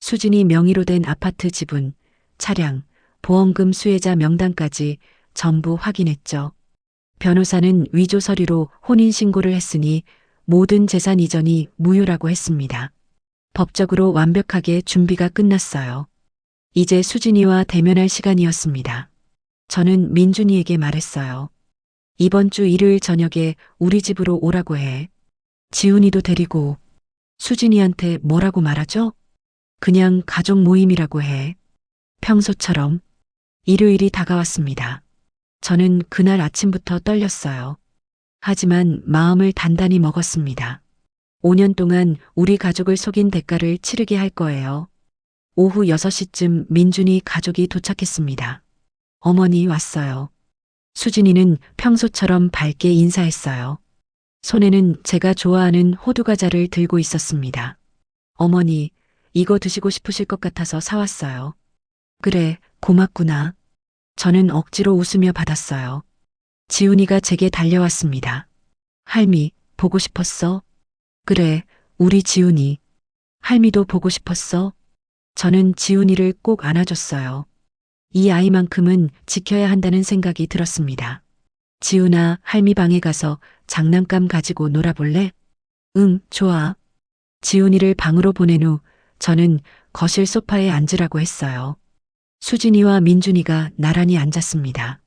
수진이 명의로 된 아파트 지분, 차량, 보험금 수혜자 명단까지 전부 확인했죠. 변호사는 위조 서류로 혼인신고를 했으니 모든 재산 이전이 무효라고 했습니다. 법적으로 완벽하게 준비가 끝났어요. 이제 수진이와 대면할 시간이었습니다. 저는 민준이에게 말했어요. 이번 주 일요일 저녁에 우리 집으로 오라고 해. 지훈이도 데리고. 수진이한테 뭐라고 말하죠? 그냥 가족 모임이라고 해. 평소처럼. 일요일이 다가왔습니다. 저는 그날 아침부터 떨렸어요. 하지만 마음을 단단히 먹었습니다. 5년 동안 우리 가족을 속인 대가를 치르게 할 거예요. 오후 6시쯤 민준이 가족이 도착했습니다. 어머니 왔어요. 수진이는 평소처럼 밝게 인사했어요. 손에는 제가 좋아하는 호두과자를 들고 있었습니다. 어머니, 이거 드시고 싶으실 것 같아서 사왔어요. 그래, 고맙구나. 저는 억지로 웃으며 받았어요. 지훈이가 제게 달려왔습니다. 할미, 보고 싶었어? 그래, 우리 지훈이. 할미도 보고 싶었어? 저는 지훈이를 꼭 안아줬어요. 이 아이만큼은 지켜야 한다는 생각이 들었습니다. 지훈아, 할미 방에 가서 장난감 가지고 놀아볼래? 응, 좋아. 지훈이를 방으로 보낸 후 저는 거실 소파에 앉으라고 했어요. 수진이와 민준이가 나란히 앉았습니다.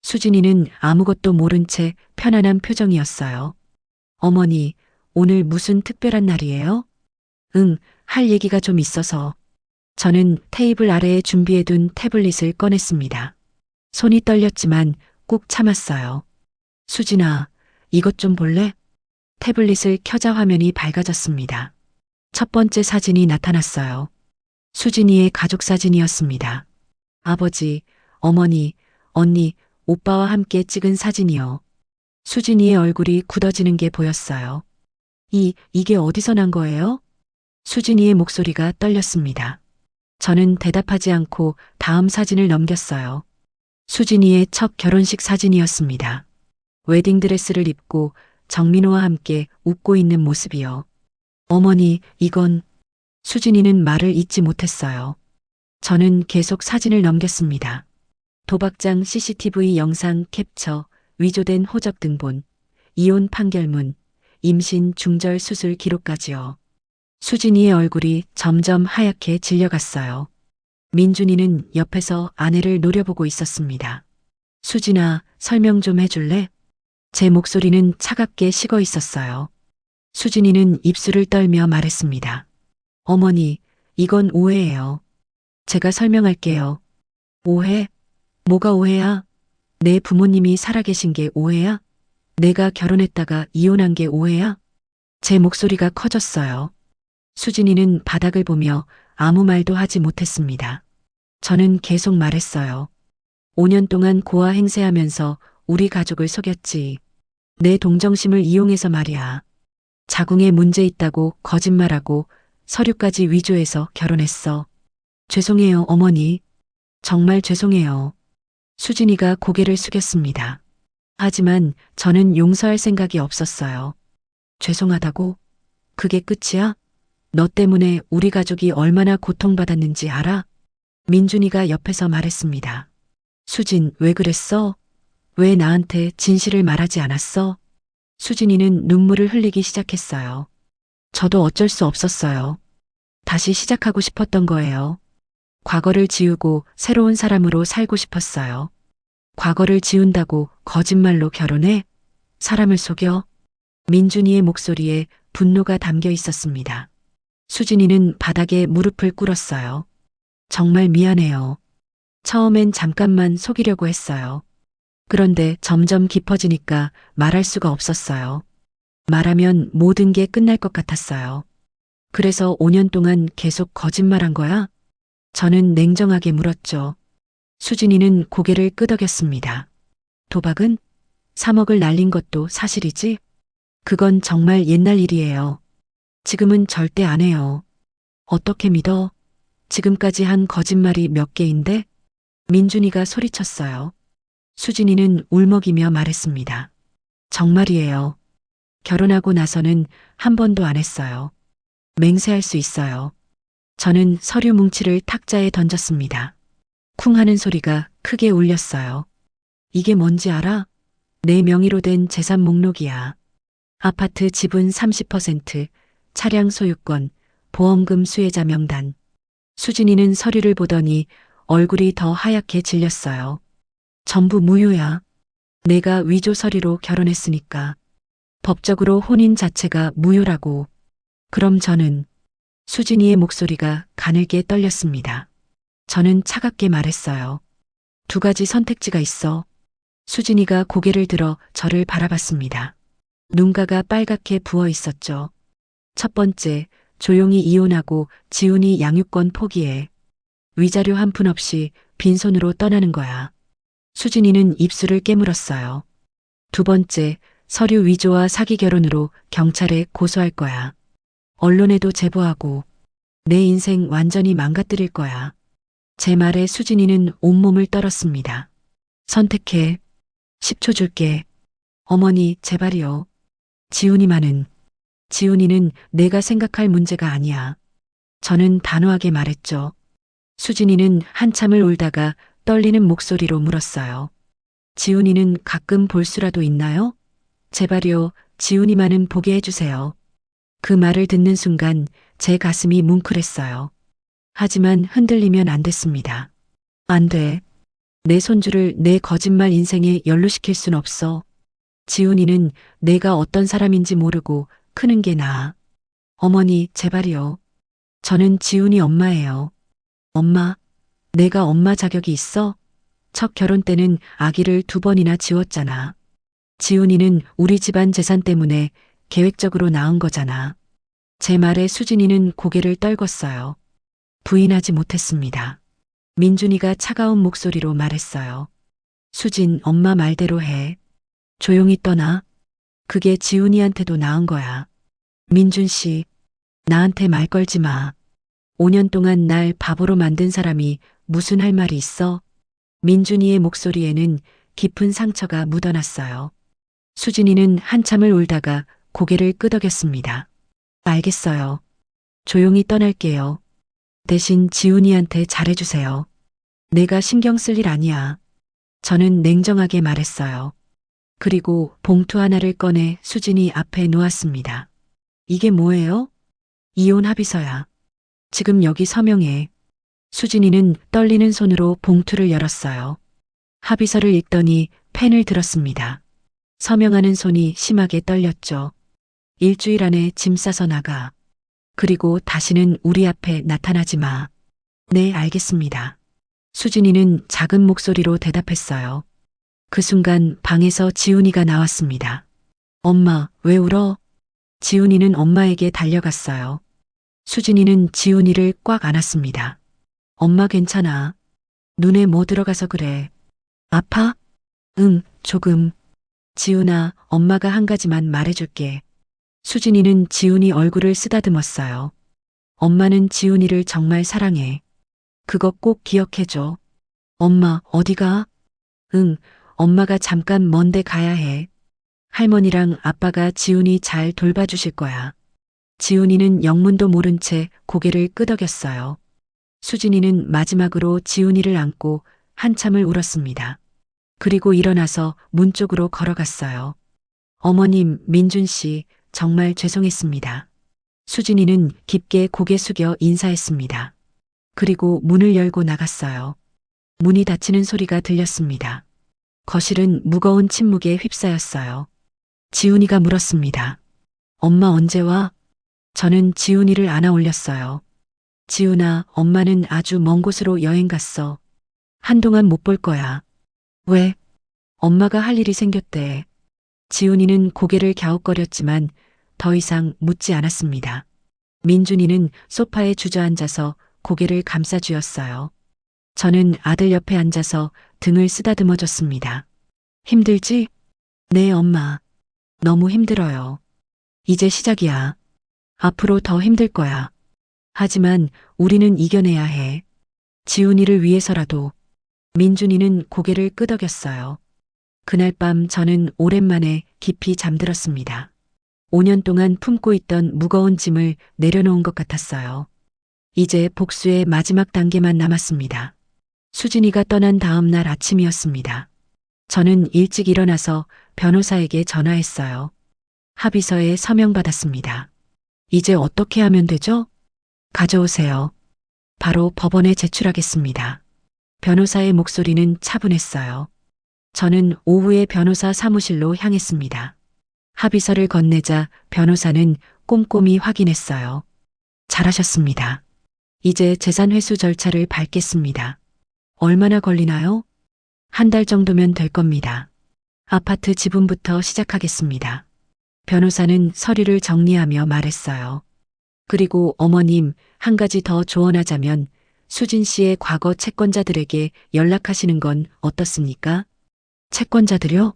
수진이는 아무것도 모른 채 편안한 표정이었어요. 어머니, 오늘 무슨 특별한 날이에요? 응, 할 얘기가 좀 있어서. 저는 테이블 아래에 준비해둔 태블릿을 꺼냈습니다. 손이 떨렸지만 꾹 참았어요. 수진아, 이것 좀 볼래? 태블릿을 켜자 화면이 밝아졌습니다. 첫 번째 사진이 나타났어요. 수진이의 가족 사진이었습니다. 아버지, 어머니, 언니, 오빠와 함께 찍은 사진이요. 수진이의 얼굴이 굳어지는 게 보였어요. 이게 어디서 난 거예요? 수진이의 목소리가 떨렸습니다. 저는 대답하지 않고 다음 사진을 넘겼어요. 수진이의 첫 결혼식 사진이었습니다. 웨딩드레스를 입고 정민호와 함께 웃고 있는 모습이요. 어머니, 이건... 수진이는 말을 잇지 못했어요. 저는 계속 사진을 넘겼습니다. 도박장 CCTV 영상 캡처, 위조된 호적 등본, 이혼 판결문, 임신 중절 수술 기록까지요. 수진이의 얼굴이 점점 하얗게 질려갔어요. 민준이는 옆에서 아내를 노려보고 있었습니다. 수진아, 설명 좀 해줄래? 제 목소리는 차갑게 식어 있었어요. 수진이는 입술을 떨며 말했습니다. 어머니, 이건 오해예요. 제가 설명할게요. 오해? 뭐가 오해야? 내 부모님이 살아계신 게 오해야? 내가 결혼했다가 이혼한 게 오해야? 제 목소리가 커졌어요. 수진이는 바닥을 보며 아무 말도 하지 못했습니다. 저는 계속 말했어요. 5년 동안 고아 행세하면서 우리 가족을 속였지. 내 동정심을 이용해서 말이야. 자궁에 문제 있다고 거짓말하고 서류까지 위조해서 결혼했어. 죄송해요, 어머니. 정말 죄송해요. 수진이가 고개를 숙였습니다. 하지만 저는 용서할 생각이 없었어요. 죄송하다고? 그게 끝이야? 너 때문에 우리 가족이 얼마나 고통받았는지 알아? 민준이가 옆에서 말했습니다. 수진, 왜 그랬어? 왜 나한테 진실을 말하지 않았어? 수진이는 눈물을 흘리기 시작했어요. 저도 어쩔 수 없었어요. 다시 시작하고 싶었던 거예요. 과거를 지우고 새로운 사람으로 살고 싶었어요. 과거를 지운다고 거짓말로 결혼해? 사람을 속여? 민준이의 목소리에 분노가 담겨 있었습니다. 수진이는 바닥에 무릎을 꿇었어요. 정말 미안해요. 처음엔 잠깐만 속이려고 했어요. 그런데 점점 깊어지니까 말할 수가 없었어요. 말하면 모든 게 끝날 것 같았어요. 그래서 5년 동안 계속 거짓말한 거야? 저는 냉정하게 물었죠. 수진이는 고개를 끄덕였습니다. 도박은? 3억을 날린 것도 사실이지? 그건 정말 옛날 일이에요. 지금은 절대 안 해요. 어떻게 믿어? 지금까지 한 거짓말이 몇 개인데? 민준이가 소리쳤어요. 수진이는 울먹이며 말했습니다. 정말이에요. 결혼하고 나서는 한 번도 안 했어요. 맹세할 수 있어요. 저는 서류 뭉치를 탁자에 던졌습니다. 쿵 하는 소리가 크게 울렸어요. 이게 뭔지 알아? 내 명의로 된 재산 목록이야. 아파트 지분 30%, 차량 소유권, 보험금 수혜자 명단. 수진이는 서류를 보더니 얼굴이 더 하얗게 질렸어요. 전부 무효야. 내가 위조 서류로 결혼했으니까. 법적으로 혼인 자체가 무효라고. 그럼 저는 수진이의 목소리가 가늘게 떨렸습니다. 저는 차갑게 말했어요. 두 가지 선택지가 있어. 수진이가 고개를 들어 저를 바라봤습니다. 눈가가 빨갛게 부어 있었죠. 첫 번째, 조용히 이혼하고 지훈이 양육권 포기해. 위자료 한 푼 없이 빈손으로 떠나는 거야. 수진이는 입술을 깨물었어요. 두 번째, 서류 위조와 사기 결혼으로 경찰에 고소할 거야. 언론에도 제보하고 내 인생 완전히 망가뜨릴 거야. 제 말에 수진이는 온몸을 떨었습니다. 선택해. 10초 줄게. 어머니, 제발이요. 지훈이는 내가 생각할 문제가 아니야. 저는 단호하게 말했죠. 수진이는 한참을 울다가 떨리는 목소리로 물었어요. 지훈이는 가끔 볼 수라도 있나요? 제발요, 지훈이만은 보게 해주세요. 그 말을 듣는 순간 제 가슴이 뭉클했어요. 하지만 흔들리면 안 됐습니다. 안 돼. 내 손주를 내 거짓말 인생에 연루시킬 순 없어. 지훈이는 내가 어떤 사람인지 모르고 크는 게 나아. 어머니, 제발이요. 저는 지훈이 엄마예요. 엄마, 내가 엄마 자격이 있어? 첫 결혼 때는 아기를 2번이나 지웠잖아. 지훈이는 우리 집안 재산 때문에 계획적으로 낳은 거잖아. 제 말에 수진이는 고개를 떨궜어요. 부인하지 못했습니다. 민준이가 차가운 목소리로 말했어요. 수진, 엄마 말대로 해. 조용히 떠나. 그게 지훈이한테도 나은 거야. 민준 씨, 나한테 말 걸지 마. 5년 동안 날 바보로 만든 사람이 무슨 할 말이 있어? 민준이의 목소리에는 깊은 상처가 묻어났어요. 수진이는 한참을 울다가 고개를 끄덕였습니다. 알겠어요. 조용히 떠날게요. 대신 지훈이한테 잘해주세요. 내가 신경 쓸 일 아니야. 저는 냉정하게 말했어요. 그리고 봉투 하나를 꺼내 수진이 앞에 놓았습니다. 이게 뭐예요? 이혼 합의서야. 지금 여기 서명해. 수진이는 떨리는 손으로 봉투를 열었어요. 합의서를 읽더니 펜을 들었습니다. 서명하는 손이 심하게 떨렸죠. 일주일 안에 짐 싸서 나가. 그리고 다시는 우리 앞에 나타나지 마. 네, 알겠습니다. 수진이는 작은 목소리로 대답했어요. 그 순간 방에서 지훈이가 나왔습니다. 엄마, 왜 울어? 지훈이는 엄마에게 달려갔어요. 수진이는 지훈이를 꽉 안았습니다. 엄마 괜찮아. 눈에 뭐 들어가서 그래. 아파? 응, 조금. 지훈아, 엄마가 한 가지만 말해줄게. 수진이는 지훈이 얼굴을 쓰다듬었어요. 엄마는 지훈이를 정말 사랑해. 그거 꼭 기억해줘. 엄마, 어디가? 응, 엄마가 잠깐 먼데 가야 해. 할머니랑 아빠가 지훈이 잘 돌봐주실 거야. 지훈이는 영문도 모른 채 고개를 끄덕였어요. 수진이는 마지막으로 지훈이를 안고 한참을 울었습니다. 그리고 일어나서 문 쪽으로 걸어갔어요. 어머님, 민준 씨, 정말 죄송했습니다. 수진이는 깊게 고개 숙여 인사했습니다. 그리고 문을 열고 나갔어요. 문이 닫히는 소리가 들렸습니다. 거실은 무거운 침묵에 휩싸였어요. 지훈이가 물었습니다. 엄마 언제 와? 저는 지훈이를 안아 올렸어요. 지훈아, 엄마는 아주 먼 곳으로 여행 갔어. 한동안 못 볼 거야. 왜? 엄마가 할 일이 생겼대. 지훈이는 고개를 갸웃거렸지만 더 이상 묻지 않았습니다. 민준이는 소파에 주저앉아서 고개를 감싸쥐었어요. 저는 아들 옆에 앉아서 등을 쓰다듬어줬습니다. 힘들지? 네, 엄마. 너무 힘들어요. 이제 시작이야. 앞으로 더 힘들 거야. 하지만 우리는 이겨내야 해. 지훈이를 위해서라도. 민준이는 고개를 끄덕였어요. 그날 밤 저는 오랜만에 깊이 잠들었습니다. 5년 동안 품고 있던 무거운 짐을 내려놓은 것 같았어요. 이제 복수의 마지막 단계만 남았습니다. 수진이가 떠난 다음 날 아침이었습니다. 저는 일찍 일어나서 변호사에게 전화했어요. 합의서에 서명받았습니다. 이제 어떻게 하면 되죠? 가져오세요. 바로 법원에 제출하겠습니다. 변호사의 목소리는 차분했어요. 저는 오후에 변호사 사무실로 향했습니다. 합의서를 건네자 변호사는 꼼꼼히 확인했어요. 잘하셨습니다. 이제 재산 회수 절차를 밟겠습니다. 얼마나 걸리나요? 한 달 정도면 될 겁니다. 아파트 지분부터 시작하겠습니다. 변호사는 서류를 정리하며 말했어요. 그리고 어머님, 한 가지 더 조언하자면 수진 씨의 과거 채권자들에게 연락하시는 건 어떻습니까? 채권자들요?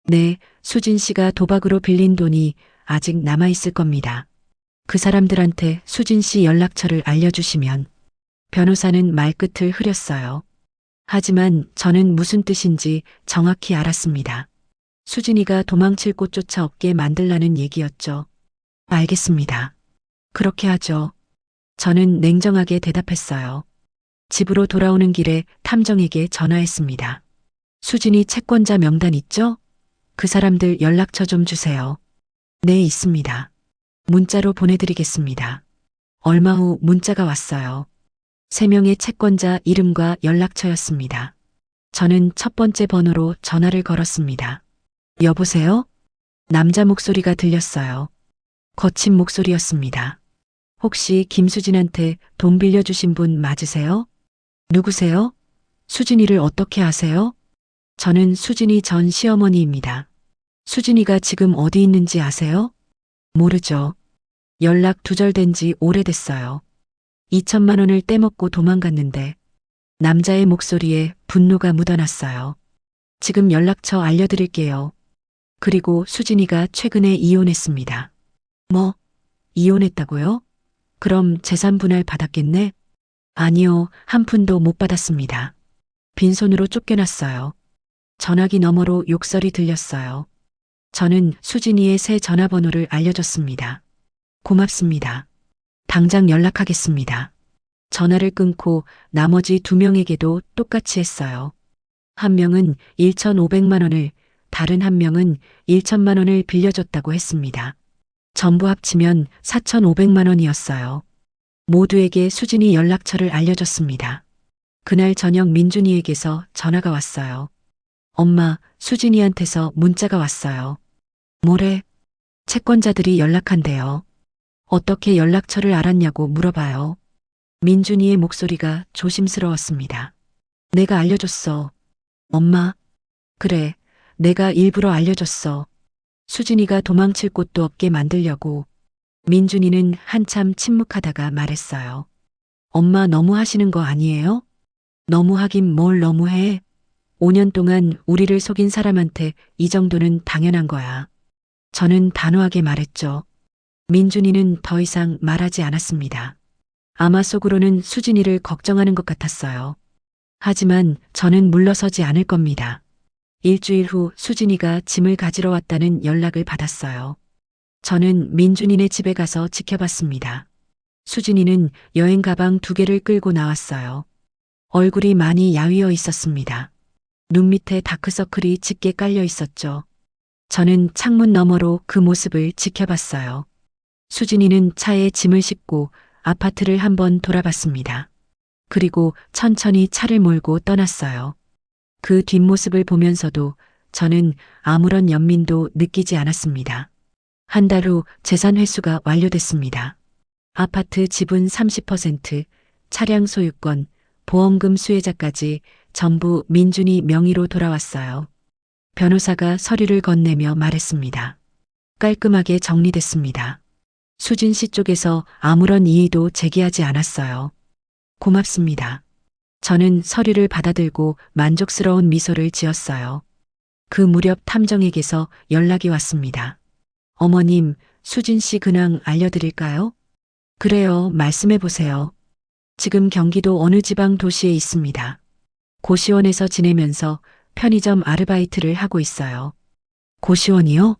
네, 수진 씨가 도박으로 빌린 돈이 아직 남아있을 겁니다. 그 사람들한테 수진 씨 연락처를 알려주시면. 변호사는 말끝을 흐렸어요. 하지만 저는 무슨 뜻인지 정확히 알았습니다. 수진이가 도망칠 곳조차 없게 만들라는 얘기였죠. 알겠습니다. 그렇게 하죠. 저는 냉정하게 대답했어요. 집으로 돌아오는 길에 탐정에게 전화했습니다. 수진이 채권자 명단 있죠? 그 사람들 연락처 좀 주세요. 네, 있습니다. 문자로 보내드리겠습니다. 얼마 후 문자가 왔어요. 3명의 채권자 이름과 연락처였습니다. 저는 첫 번째 번호로 전화를 걸었습니다. 여보세요? 남자 목소리가 들렸어요. 거친 목소리였습니다. 혹시 김수진한테 돈 빌려주신 분 맞으세요? 누구세요? 수진이를 어떻게 아세요? 저는 수진이 전 시어머니입니다. 수진이가 지금 어디 있는지 아세요? 모르죠. 연락 두절된 지 오래됐어요. 2천만 원을 떼먹고 도망갔는데 남자의 목소리에 분노가 묻어났어요. 지금 연락처 알려드릴게요. 그리고 수진이가 최근에 이혼했습니다. 뭐? 이혼했다고요? 그럼 재산 분할 받았겠네? 아니요, 한 푼도 못 받았습니다. 빈손으로 쫓겨났어요. 전화기 너머로 욕설이 들렸어요. 저는 수진이의 새 전화번호를 알려줬습니다. 고맙습니다. 당장 연락하겠습니다. 전화를 끊고 나머지 2명에게도 똑같이 했어요. 한 명은 1,500만 원을, 다른 한 명은 1천만 원을 빌려줬다고 했습니다. 전부 합치면 4,500만 원이었어요. 모두에게 수진이 연락처를 알려줬습니다. 그날 저녁 민준이에게서 전화가 왔어요. 엄마, 수진이한테서 문자가 왔어요. 뭐래? 채권자들이 연락한대요. 어떻게 연락처를 알았냐고 물어봐요. 민준이의 목소리가 조심스러웠습니다. 내가 알려줬어. 엄마. 그래, 내가 일부러 알려줬어. 수진이가 도망칠 곳도 없게 만들려고. 민준이는 한참 침묵하다가 말했어요. 엄마 너무 하시는 거 아니에요? 너무하긴 뭘 너무해. 5년 동안 우리를 속인 사람한테 이 정도는 당연한 거야. 저는 단호하게 말했죠. 민준이는 더 이상 말하지 않았습니다. 아마 속으로는 수진이를 걱정하는 것 같았어요. 하지만 저는 물러서지 않을 겁니다. 일주일 후 수진이가 짐을 가지러 왔다는 연락을 받았어요. 저는 민준이네 집에 가서 지켜봤습니다. 수진이는 여행 가방 2개를 끌고 나왔어요. 얼굴이 많이 야위어 있었습니다. 눈 밑에 다크서클이 짙게 깔려 있었죠. 저는 창문 너머로 그 모습을 지켜봤어요. 수진이는 차에 짐을 싣고 아파트를 한번 돌아봤습니다. 그리고 천천히 차를 몰고 떠났어요. 그 뒷모습을 보면서도 저는 아무런 연민도 느끼지 않았습니다. 한 달 후 재산 회수가 완료됐습니다. 아파트 지분 30%, 차량 소유권, 보험금 수혜자까지 전부 민준이 명의로 돌아왔어요. 변호사가 서류를 건네며 말했습니다. 깔끔하게 정리됐습니다. 수진 씨 쪽에서 아무런 이의도 제기하지 않았어요. 고맙습니다. 저는 서류를 받아들고 만족스러운 미소를 지었어요. 그 무렵 탐정에게서 연락이 왔습니다. 어머님, 수진 씨 근황 알려드릴까요? 그래요, 말씀해 보세요. 지금 경기도 어느 지방 도시에 있습니다. 고시원에서 지내면서 편의점 아르바이트를 하고 있어요. 고시원이요?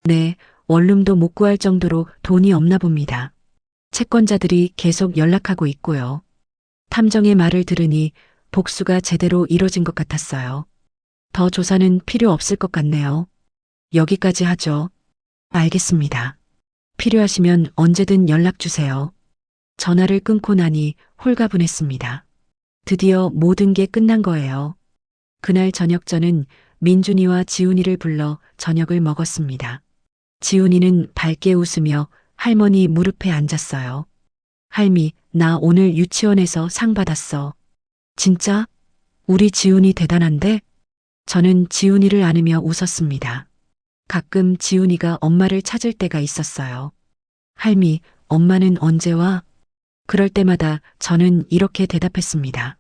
네, 원룸도 못 구할 정도로 돈이 없나 봅니다. 채권자들이 계속 연락하고 있고요. 탐정의 말을 들으니 복수가 제대로 이뤄진 것 같았어요. 더 조사는 필요 없을 것 같네요. 여기까지 하죠. 알겠습니다. 필요하시면 언제든 연락 주세요. 전화를 끊고 나니 홀가분했습니다. 드디어 모든 게 끝난 거예요. 그날 저녁 저는 민준이와 지훈이를 불러 저녁을 먹었습니다. 지훈이는 밝게 웃으며 할머니 무릎에 앉았어요. 할미, 나 오늘 유치원에서 상 받았어. 진짜? 우리 지훈이 대단한데? 저는 지훈이를 안으며 웃었습니다. 가끔 지훈이가 엄마를 찾을 때가 있었어요. 할미, 엄마는 언제 와? 그럴 때마다 저는 이렇게 대답했습니다.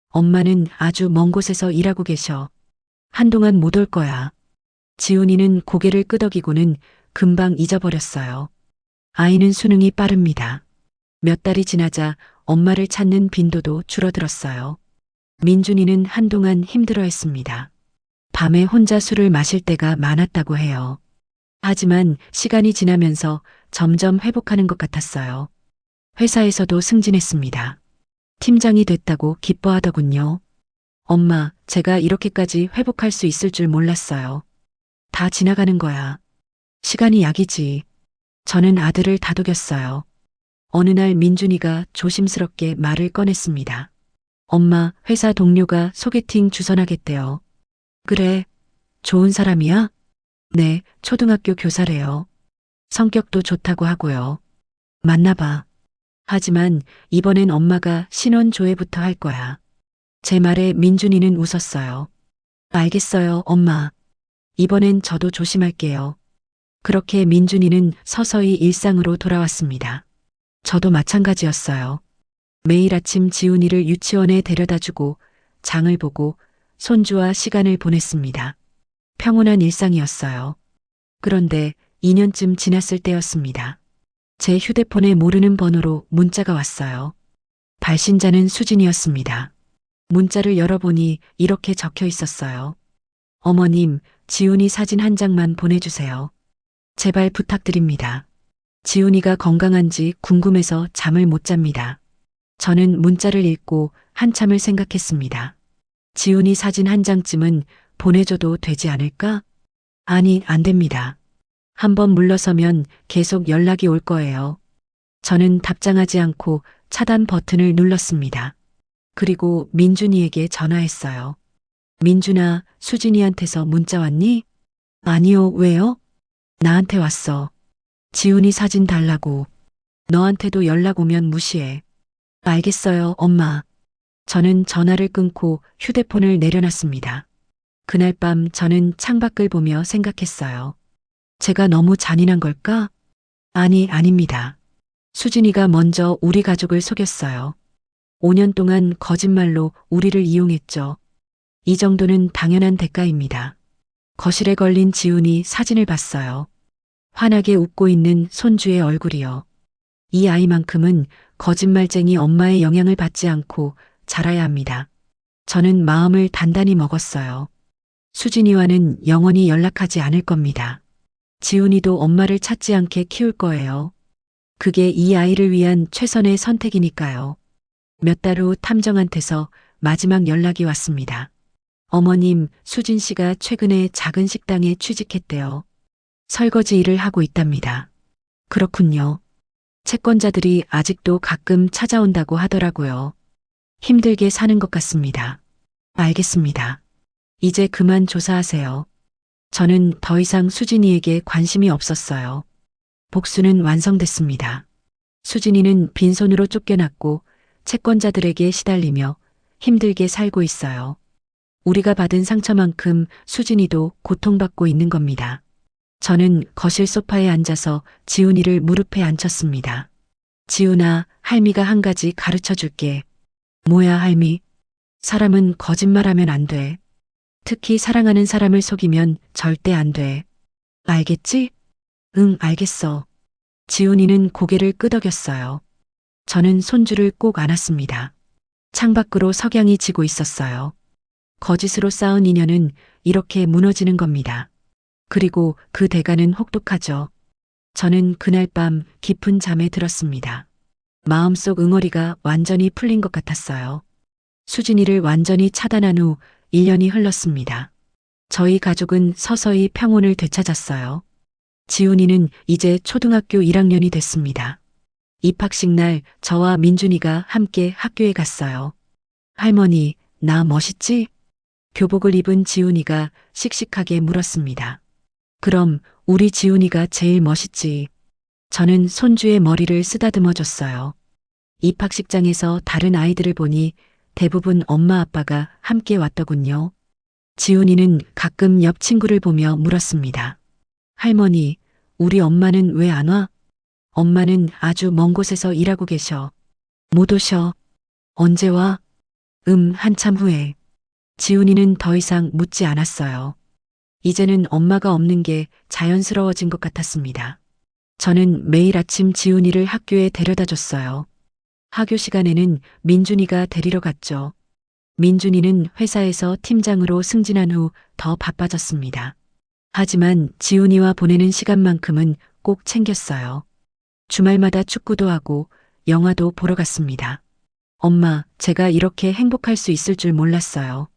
엄마는 아주 먼 곳에서 일하고 계셔. 한동안 못 올 거야. 지훈이는 고개를 끄덕이고는 금방 잊어버렸어요. 아이는 수능이 빠릅니다. 몇 달이 지나자 엄마를 찾는 빈도도 줄어들었어요. 민준이는 한동안 힘들어했습니다. 밤에 혼자 술을 마실 때가 많았다고 해요. 하지만 시간이 지나면서 점점 회복하는 것 같았어요. 회사에서도 승진했습니다. 팀장이 됐다고 기뻐하더군요. 엄마, 제가 이렇게까지 회복할 수 있을 줄 몰랐어요. 다 지나가는 거야. 시간이 약이지. 저는 아들을 다독였어요. 어느 날 민준이가 조심스럽게 말을 꺼냈습니다. 엄마, 회사 동료가 소개팅 주선하겠대요. 그래, 좋은 사람이야? 네, 초등학교 교사래요. 성격도 좋다고 하고요. 맞나봐. 하지만 이번엔 엄마가 신원 조회부터 할 거야. 제 말에 민준이는 웃었어요. 알겠어요, 엄마. 이번엔 저도 조심할게요. 그렇게 민준이는 서서히 일상으로 돌아왔습니다. 저도 마찬가지였어요. 매일 아침 지훈이를 유치원에 데려다주고 장을 보고 손주와 시간을 보냈습니다. 평온한 일상이었어요. 그런데 2년쯤 지났을 때였습니다. 제 휴대폰에 모르는 번호로 문자가 왔어요. 발신자는 수진이었습니다. 문자를 열어보니 이렇게 적혀 있었어요. 어머님, 지훈이 사진 한 장만 보내주세요. 제발 부탁드립니다. 지훈이가 건강한지 궁금해서 잠을 못 잡니다. 저는 문자를 읽고 한참을 생각했습니다. 지훈이 사진 한 장쯤은 보내줘도 되지 않을까? 아니, 안 됩니다. 한번 물러서면 계속 연락이 올 거예요. 저는 답장하지 않고 차단 버튼을 눌렀습니다. 그리고 민준이에게 전화했어요. 민준아, 수진이한테서 문자 왔니? 아니요, 왜요? 나한테 왔어. 지훈이 사진 달라고. 너한테도 연락 오면 무시해. 알겠어요, 엄마. 저는 전화를 끊고 휴대폰을 내려놨습니다. 그날 밤 저는 창밖을 보며 생각했어요. 제가 너무 잔인한 걸까? 아니, 아닙니다. 수진이가 먼저 우리 가족을 속였어요. 5년 동안 거짓말로 우리를 이용했죠. 이 정도는 당연한 대가입니다. 거실에 걸린 지훈이 사진을 봤어요. 환하게 웃고 있는 손주의 얼굴이요. 이 아이만큼은 거짓말쟁이 엄마의 영향을 받지 않고 자라야 합니다. 저는 마음을 단단히 먹었어요. 수진이와는 영원히 연락하지 않을 겁니다. 지훈이도 엄마를 찾지 않게 키울 거예요. 그게 이 아이를 위한 최선의 선택이니까요. 몇 달 후 탐정한테서 마지막 연락이 왔습니다. 어머님, 수진 씨가 최근에 작은 식당에 취직했대요. 설거지 일을 하고 있답니다. 그렇군요. 채권자들이 아직도 가끔 찾아온다고 하더라고요. 힘들게 사는 것 같습니다. 알겠습니다. 이제 그만 조사하세요. 저는 더 이상 수진이에게 관심이 없었어요. 복수는 완성됐습니다. 수진이는 빈손으로 쫓겨났고 채권자들에게 시달리며 힘들게 살고 있어요. 우리가 받은 상처만큼 수진이도 고통받고 있는 겁니다. 저는 거실 소파에 앉아서 지훈이를 무릎에 앉혔습니다. 지훈아, 할미가 한 가지 가르쳐 줄게. 뭐야, 할미? 사람은 거짓말하면 안 돼. 특히 사랑하는 사람을 속이면 절대 안 돼. 알겠지? 응, 알겠어. 지훈이는 고개를 끄덕였어요. 저는 손주를 꼭 안았습니다. 창밖으로 석양이 지고 있었어요. 거짓으로 쌓은 인연은 이렇게 무너지는 겁니다. 그리고 그 대가는 혹독하죠. 저는 그날 밤 깊은 잠에 들었습니다. 마음속 응어리가 완전히 풀린 것 같았어요. 수진이를 완전히 차단한 후 1년이 흘렀습니다. 저희 가족은 서서히 평온을 되찾았어요. 지훈이는 이제 초등학교 1학년이 됐습니다. 입학식 날 저와 민준이가 함께 학교에 갔어요. 할머니, 나 멋있지? 교복을 입은 지훈이가 씩씩하게 물었습니다. 그럼 우리 지훈이가 제일 멋있지. 저는 손주의 머리를 쓰다듬어 줬어요. 입학식장에서 다른 아이들을 보니 대부분 엄마 아빠가 함께 왔더군요. 지훈이는 가끔 옆 친구를 보며 물었습니다. 할머니, 우리 엄마는 왜 안 와? 엄마는 아주 먼 곳에서 일하고 계셔. 못 오셔. 언제 와? 한참 후에. 지훈이는 더 이상 묻지 않았어요. 이제는 엄마가 없는 게 자연스러워진 것 같았습니다. 저는 매일 아침 지훈이를 학교에 데려다 줬어요. 학교 시간에는 민준이가 데리러 갔죠. 민준이는 회사에서 팀장으로 승진한 후 더 바빠졌습니다. 하지만 지훈이와 보내는 시간만큼은 꼭 챙겼어요. 주말마다 축구도 하고 영화도 보러 갔습니다. 엄마, 제가 이렇게 행복할 수 있을 줄 몰랐어요.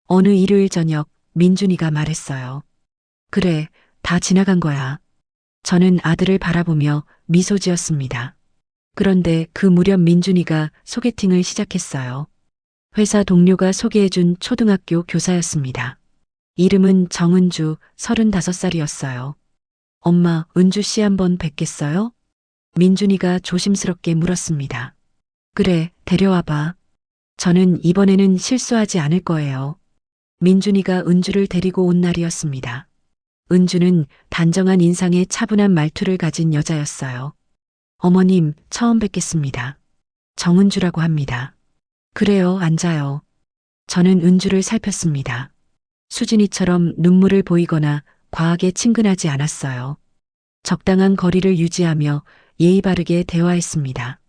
어느 일요일 저녁 민준이가 말했어요. 그래, 다 지나간 거야. 저는 아들을 바라보며 미소 지었습니다. 그런데 그 무렵 민준이가 소개팅을 시작했어요. 회사 동료가 소개해준 초등학교 교사였습니다. 이름은 정은주, 35살이었어요. 엄마, 은주 씨 한번 뵙겠어요? 민준이가 조심스럽게 물었습니다. 그래, 데려와봐. 저는 이번에는 실수하지 않을 거예요. 민준이가 은주를 데리고 온 날이었습니다. 은주는 단정한 인상에 차분한 말투를 가진 여자였어요. 어머님, 처음 뵙겠습니다. 정은주라고 합니다. 그래요, 앉아요. 저는 은주를 살폈습니다. 수진이처럼 눈물을 보이거나 과하게 친근하지 않았어요. 적당한 거리를 유지하며 예의 바르게 대화했습니다.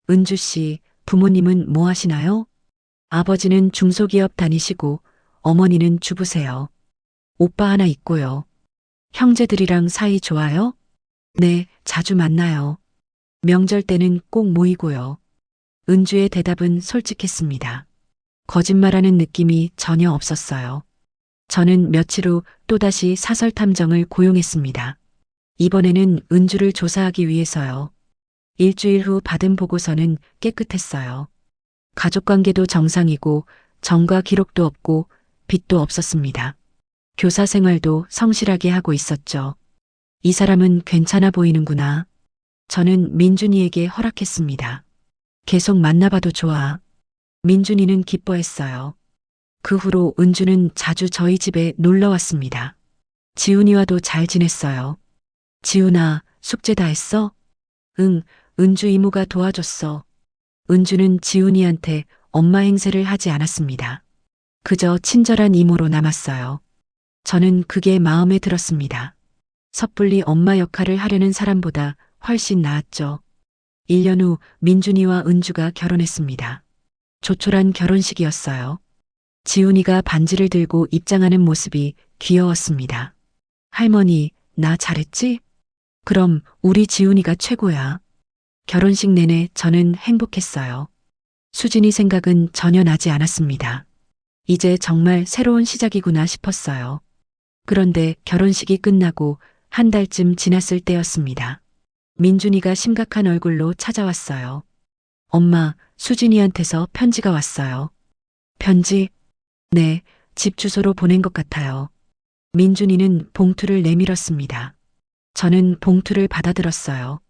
은주 씨, 부모님은 뭐 하시나요? 아버지는 중소기업 다니시고 어머니는 주부세요. 오빠 하나 있고요. 형제들이랑 사이 좋아요? 네, 자주 만나요. 명절 때는 꼭 모이고요. 은주의 대답은 솔직했습니다. 거짓말하는 느낌이 전혀 없었어요. 저는 며칠 후 또다시 사설 탐정을 고용했습니다. 이번에는 은주를 조사하기 위해서요. 일주일 후 받은 보고서는 깨끗했어요. 가족관계도 정상이고 전과 기록도 없고 빚도 없었습니다. 교사 생활도 성실하게 하고 있었죠. 이 사람은 괜찮아 보이는구나. 저는 민준이에게 허락했습니다. 계속 만나봐도 좋아. 민준이는 기뻐했어요. 그 후로 은주는 자주 저희 집에 놀러 왔습니다. 지훈이와도 잘 지냈어요. 지훈아, 숙제 다 했어? 응, 은주 이모가 도와줬어. 은주는 지훈이한테 엄마 행세를 하지 않았습니다. 그저 친절한 이모로 남았어요. 저는 그게 마음에 들었습니다. 섣불리 엄마 역할을 하려는 사람보다 훨씬 나았죠. 1년 후 민준이와 은주가 결혼했습니다. 조촐한 결혼식이었어요. 지훈이가 반지를 들고 입장하는 모습이 귀여웠습니다. 할머니, 나 잘했지? 그럼 우리 지훈이가 최고야. 결혼식 내내 저는 행복했어요. 수진이 생각은 전혀 나지 않았습니다. 이제 정말 새로운 시작이구나 싶었어요. 그런데 결혼식이 끝나고 한 달쯤 지났을 때였습니다. 민준이가 심각한 얼굴로 찾아왔어요. 엄마, 수진이한테서 편지가 왔어요. 편지? 네, 집 주소로 보낸 것 같아요. 민준이는 봉투를 내밀었습니다. 저는 봉투를 받아들었어요.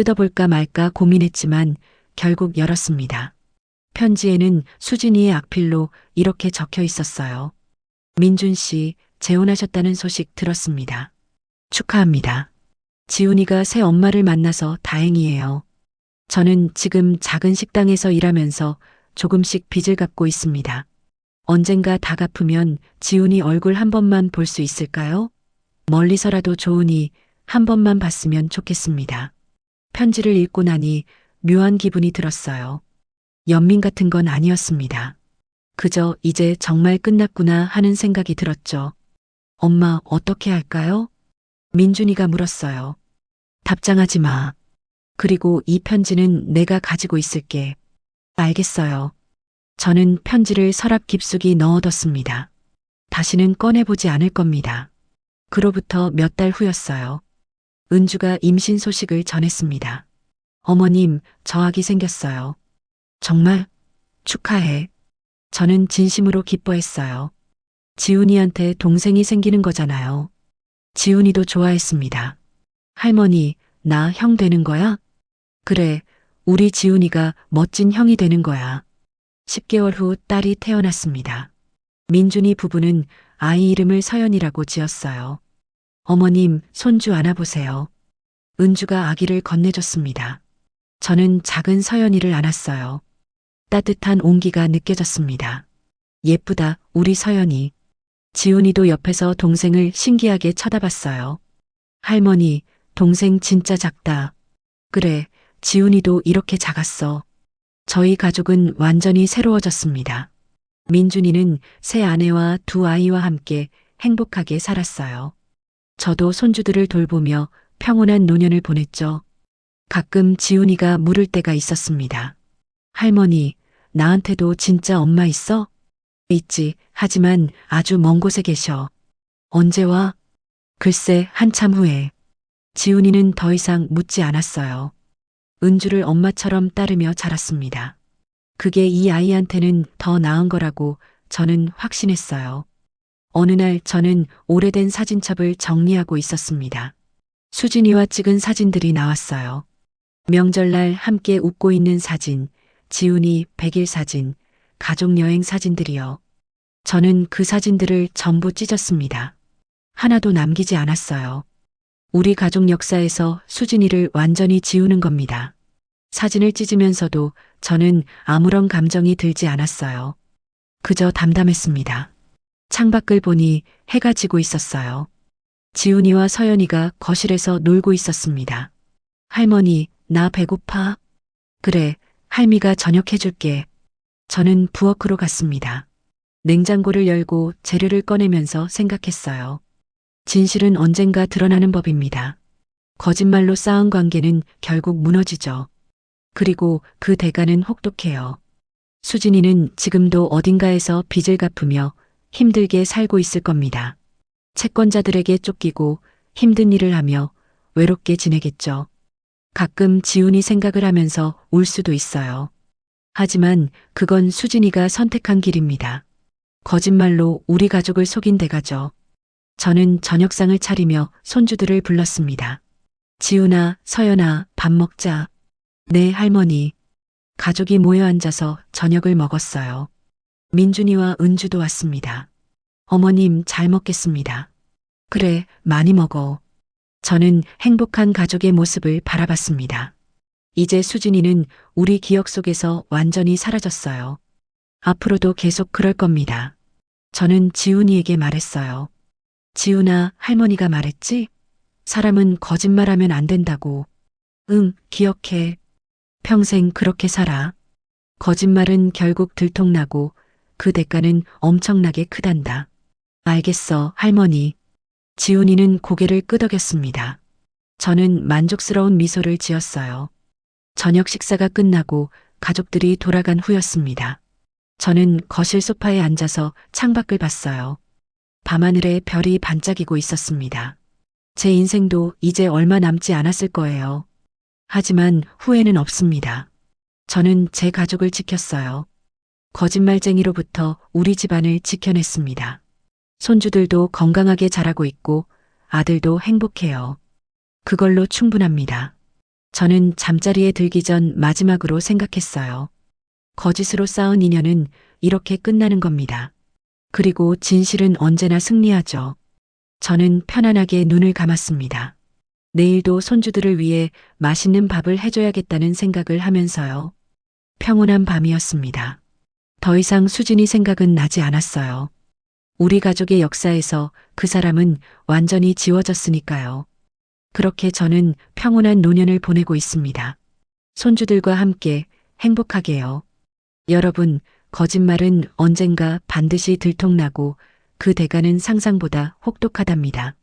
뜯어볼까 말까 고민했지만 결국 열었습니다. 편지에는 수진이의 악필로 이렇게 적혀 있었어요. 민준 씨, 재혼하셨다는 소식 들었습니다. 축하합니다. 지훈이가 새 엄마를 만나서 다행이에요. 저는 지금 작은 식당에서 일하면서 조금씩 빚을 갚고 있습니다. 언젠가 다 갚으면 지훈이 얼굴 한 번만 볼 수 있을까요? 멀리서라도 좋으니 한 번만 봤으면 좋겠습니다. 편지를 읽고 나니 묘한 기분이 들었어요. 연민 같은 건 아니었습니다. 그저 이제 정말 끝났구나 하는 생각이 들었죠. 엄마, 어떻게 할까요? 민준이가 물었어요. 답장하지 마. 그리고 이 편지는 내가 가지고 있을게. 알겠어요. 저는 편지를 서랍 깊숙이 넣어뒀습니다. 다시는 꺼내보지 않을 겁니다. 그로부터 몇 달 후였어요. 은주가 임신 소식을 전했습니다. 어머님, 저 아기 생겼어요. 정말? 축하해. 저는 진심으로 기뻐했어요. 지훈이한테 동생이 생기는 거잖아요. 지훈이도 좋아했습니다. 할머니, 나 형 되는 거야? 그래, 우리 지훈이가 멋진 형이 되는 거야. 10개월 후 딸이 태어났습니다. 민준이 부부는 아이 이름을 서연이라고 지었어요. 어머님, 손주 안아보세요. 은주가 아기를 건네줬습니다. 저는 작은 서연이를 안았어요. 따뜻한 온기가 느껴졌습니다. 예쁘다, 우리 서연이. 지훈이도 옆에서 동생을 신기하게 쳐다봤어요. 할머니, 동생 진짜 작다. 그래, 지훈이도 이렇게 작았어. 저희 가족은 완전히 새로워졌습니다. 민준이는 새 아내와 두 아이와 함께 행복하게 살았어요. 저도 손주들을 돌보며 평온한 노년을 보냈죠. 가끔 지훈이가 물을 때가 있었습니다. 할머니, 나한테도 진짜 엄마 있어? 있지, 하지만 아주 먼 곳에 계셔. 언제 와? 글쎄, 한참 후에. 지훈이는 더 이상 묻지 않았어요. 은주를 엄마처럼 따르며 자랐습니다. 그게 이 아이한테는 더 나은 거라고 저는 확신했어요. 어느 날 저는 오래된 사진첩을 정리하고 있었습니다. 수진이와 찍은 사진들이 나왔어요. 명절날 함께 웃고 있는 사진, 지훈이 100일 사진, 가족여행 사진들이요. 저는 그 사진들을 전부 찢었습니다. 하나도 남기지 않았어요. 우리 가족 역사에서 수진이를 완전히 지우는 겁니다. 사진을 찢으면서도 저는 아무런 감정이 들지 않았어요. 그저 담담했습니다. 창밖을 보니 해가 지고 있었어요. 지훈이와 서연이가 거실에서 놀고 있었습니다. 할머니, 나 배고파? 그래, 할미가 저녁 해줄게. 저는 부엌으로 갔습니다. 냉장고를 열고 재료를 꺼내면서 생각했어요. 진실은 언젠가 드러나는 법입니다. 거짓말로 쌓은 관계는 결국 무너지죠. 그리고 그 대가는 혹독해요. 수진이는 지금도 어딘가에서 빚을 갚으며 힘들게 살고 있을 겁니다. 채권자들에게 쫓기고 힘든 일을 하며 외롭게 지내겠죠. 가끔 지훈이 생각을 하면서 울 수도 있어요. 하지만 그건 수진이가 선택한 길입니다. 거짓말로 우리 가족을 속인 대가죠. 저는 저녁상을 차리며 손주들을 불렀습니다. 지훈아, 서연아, 밥 먹자. 네, 할머니. 가족이 모여 앉아서 저녁을 먹었어요. 민준이와 은주도 왔습니다. 어머님, 잘 먹겠습니다. 그래, 많이 먹어. 저는 행복한 가족의 모습을 바라봤습니다. 이제 수진이는 우리 기억 속에서 완전히 사라졌어요. 앞으로도 계속 그럴 겁니다. 저는 지훈이에게 말했어요. 지훈아, 할머니가 말했지? 사람은 거짓말하면 안 된다고. 응, 기억해. 평생 그렇게 살아. 거짓말은 결국 들통나고 그 대가는 엄청나게 크단다. 알겠어, 할머니. 지훈이는 고개를 끄덕였습니다. 저는 만족스러운 미소를 지었어요. 저녁 식사가 끝나고 가족들이 돌아간 후였습니다. 저는 거실 소파에 앉아서 창밖을 봤어요. 밤하늘에 별이 반짝이고 있었습니다. 제 인생도 이제 얼마 남지 않았을 거예요. 하지만 후회는 없습니다. 저는 제 가족을 지켰어요. 거짓말쟁이로부터 우리 집안을 지켜냈습니다. 손주들도 건강하게 자라고 있고 아들도 행복해요. 그걸로 충분합니다. 저는 잠자리에 들기 전 마지막으로 생각했어요. 거짓으로 쌓은 인연은 이렇게 끝나는 겁니다. 그리고 진실은 언제나 승리하죠. 저는 편안하게 눈을 감았습니다. 내일도 손주들을 위해 맛있는 밥을 해줘야겠다는 생각을 하면서요. 평온한 밤이었습니다. 더 이상 수진이 생각은 나지 않았어요. 우리 가족의 역사에서 그 사람은 완전히 지워졌으니까요. 그렇게 저는 평온한 노년을 보내고 있습니다. 손주들과 함께 행복하게요. 여러분, 거짓말은 언젠가 반드시 들통나고 그 대가는 상상보다 혹독하답니다.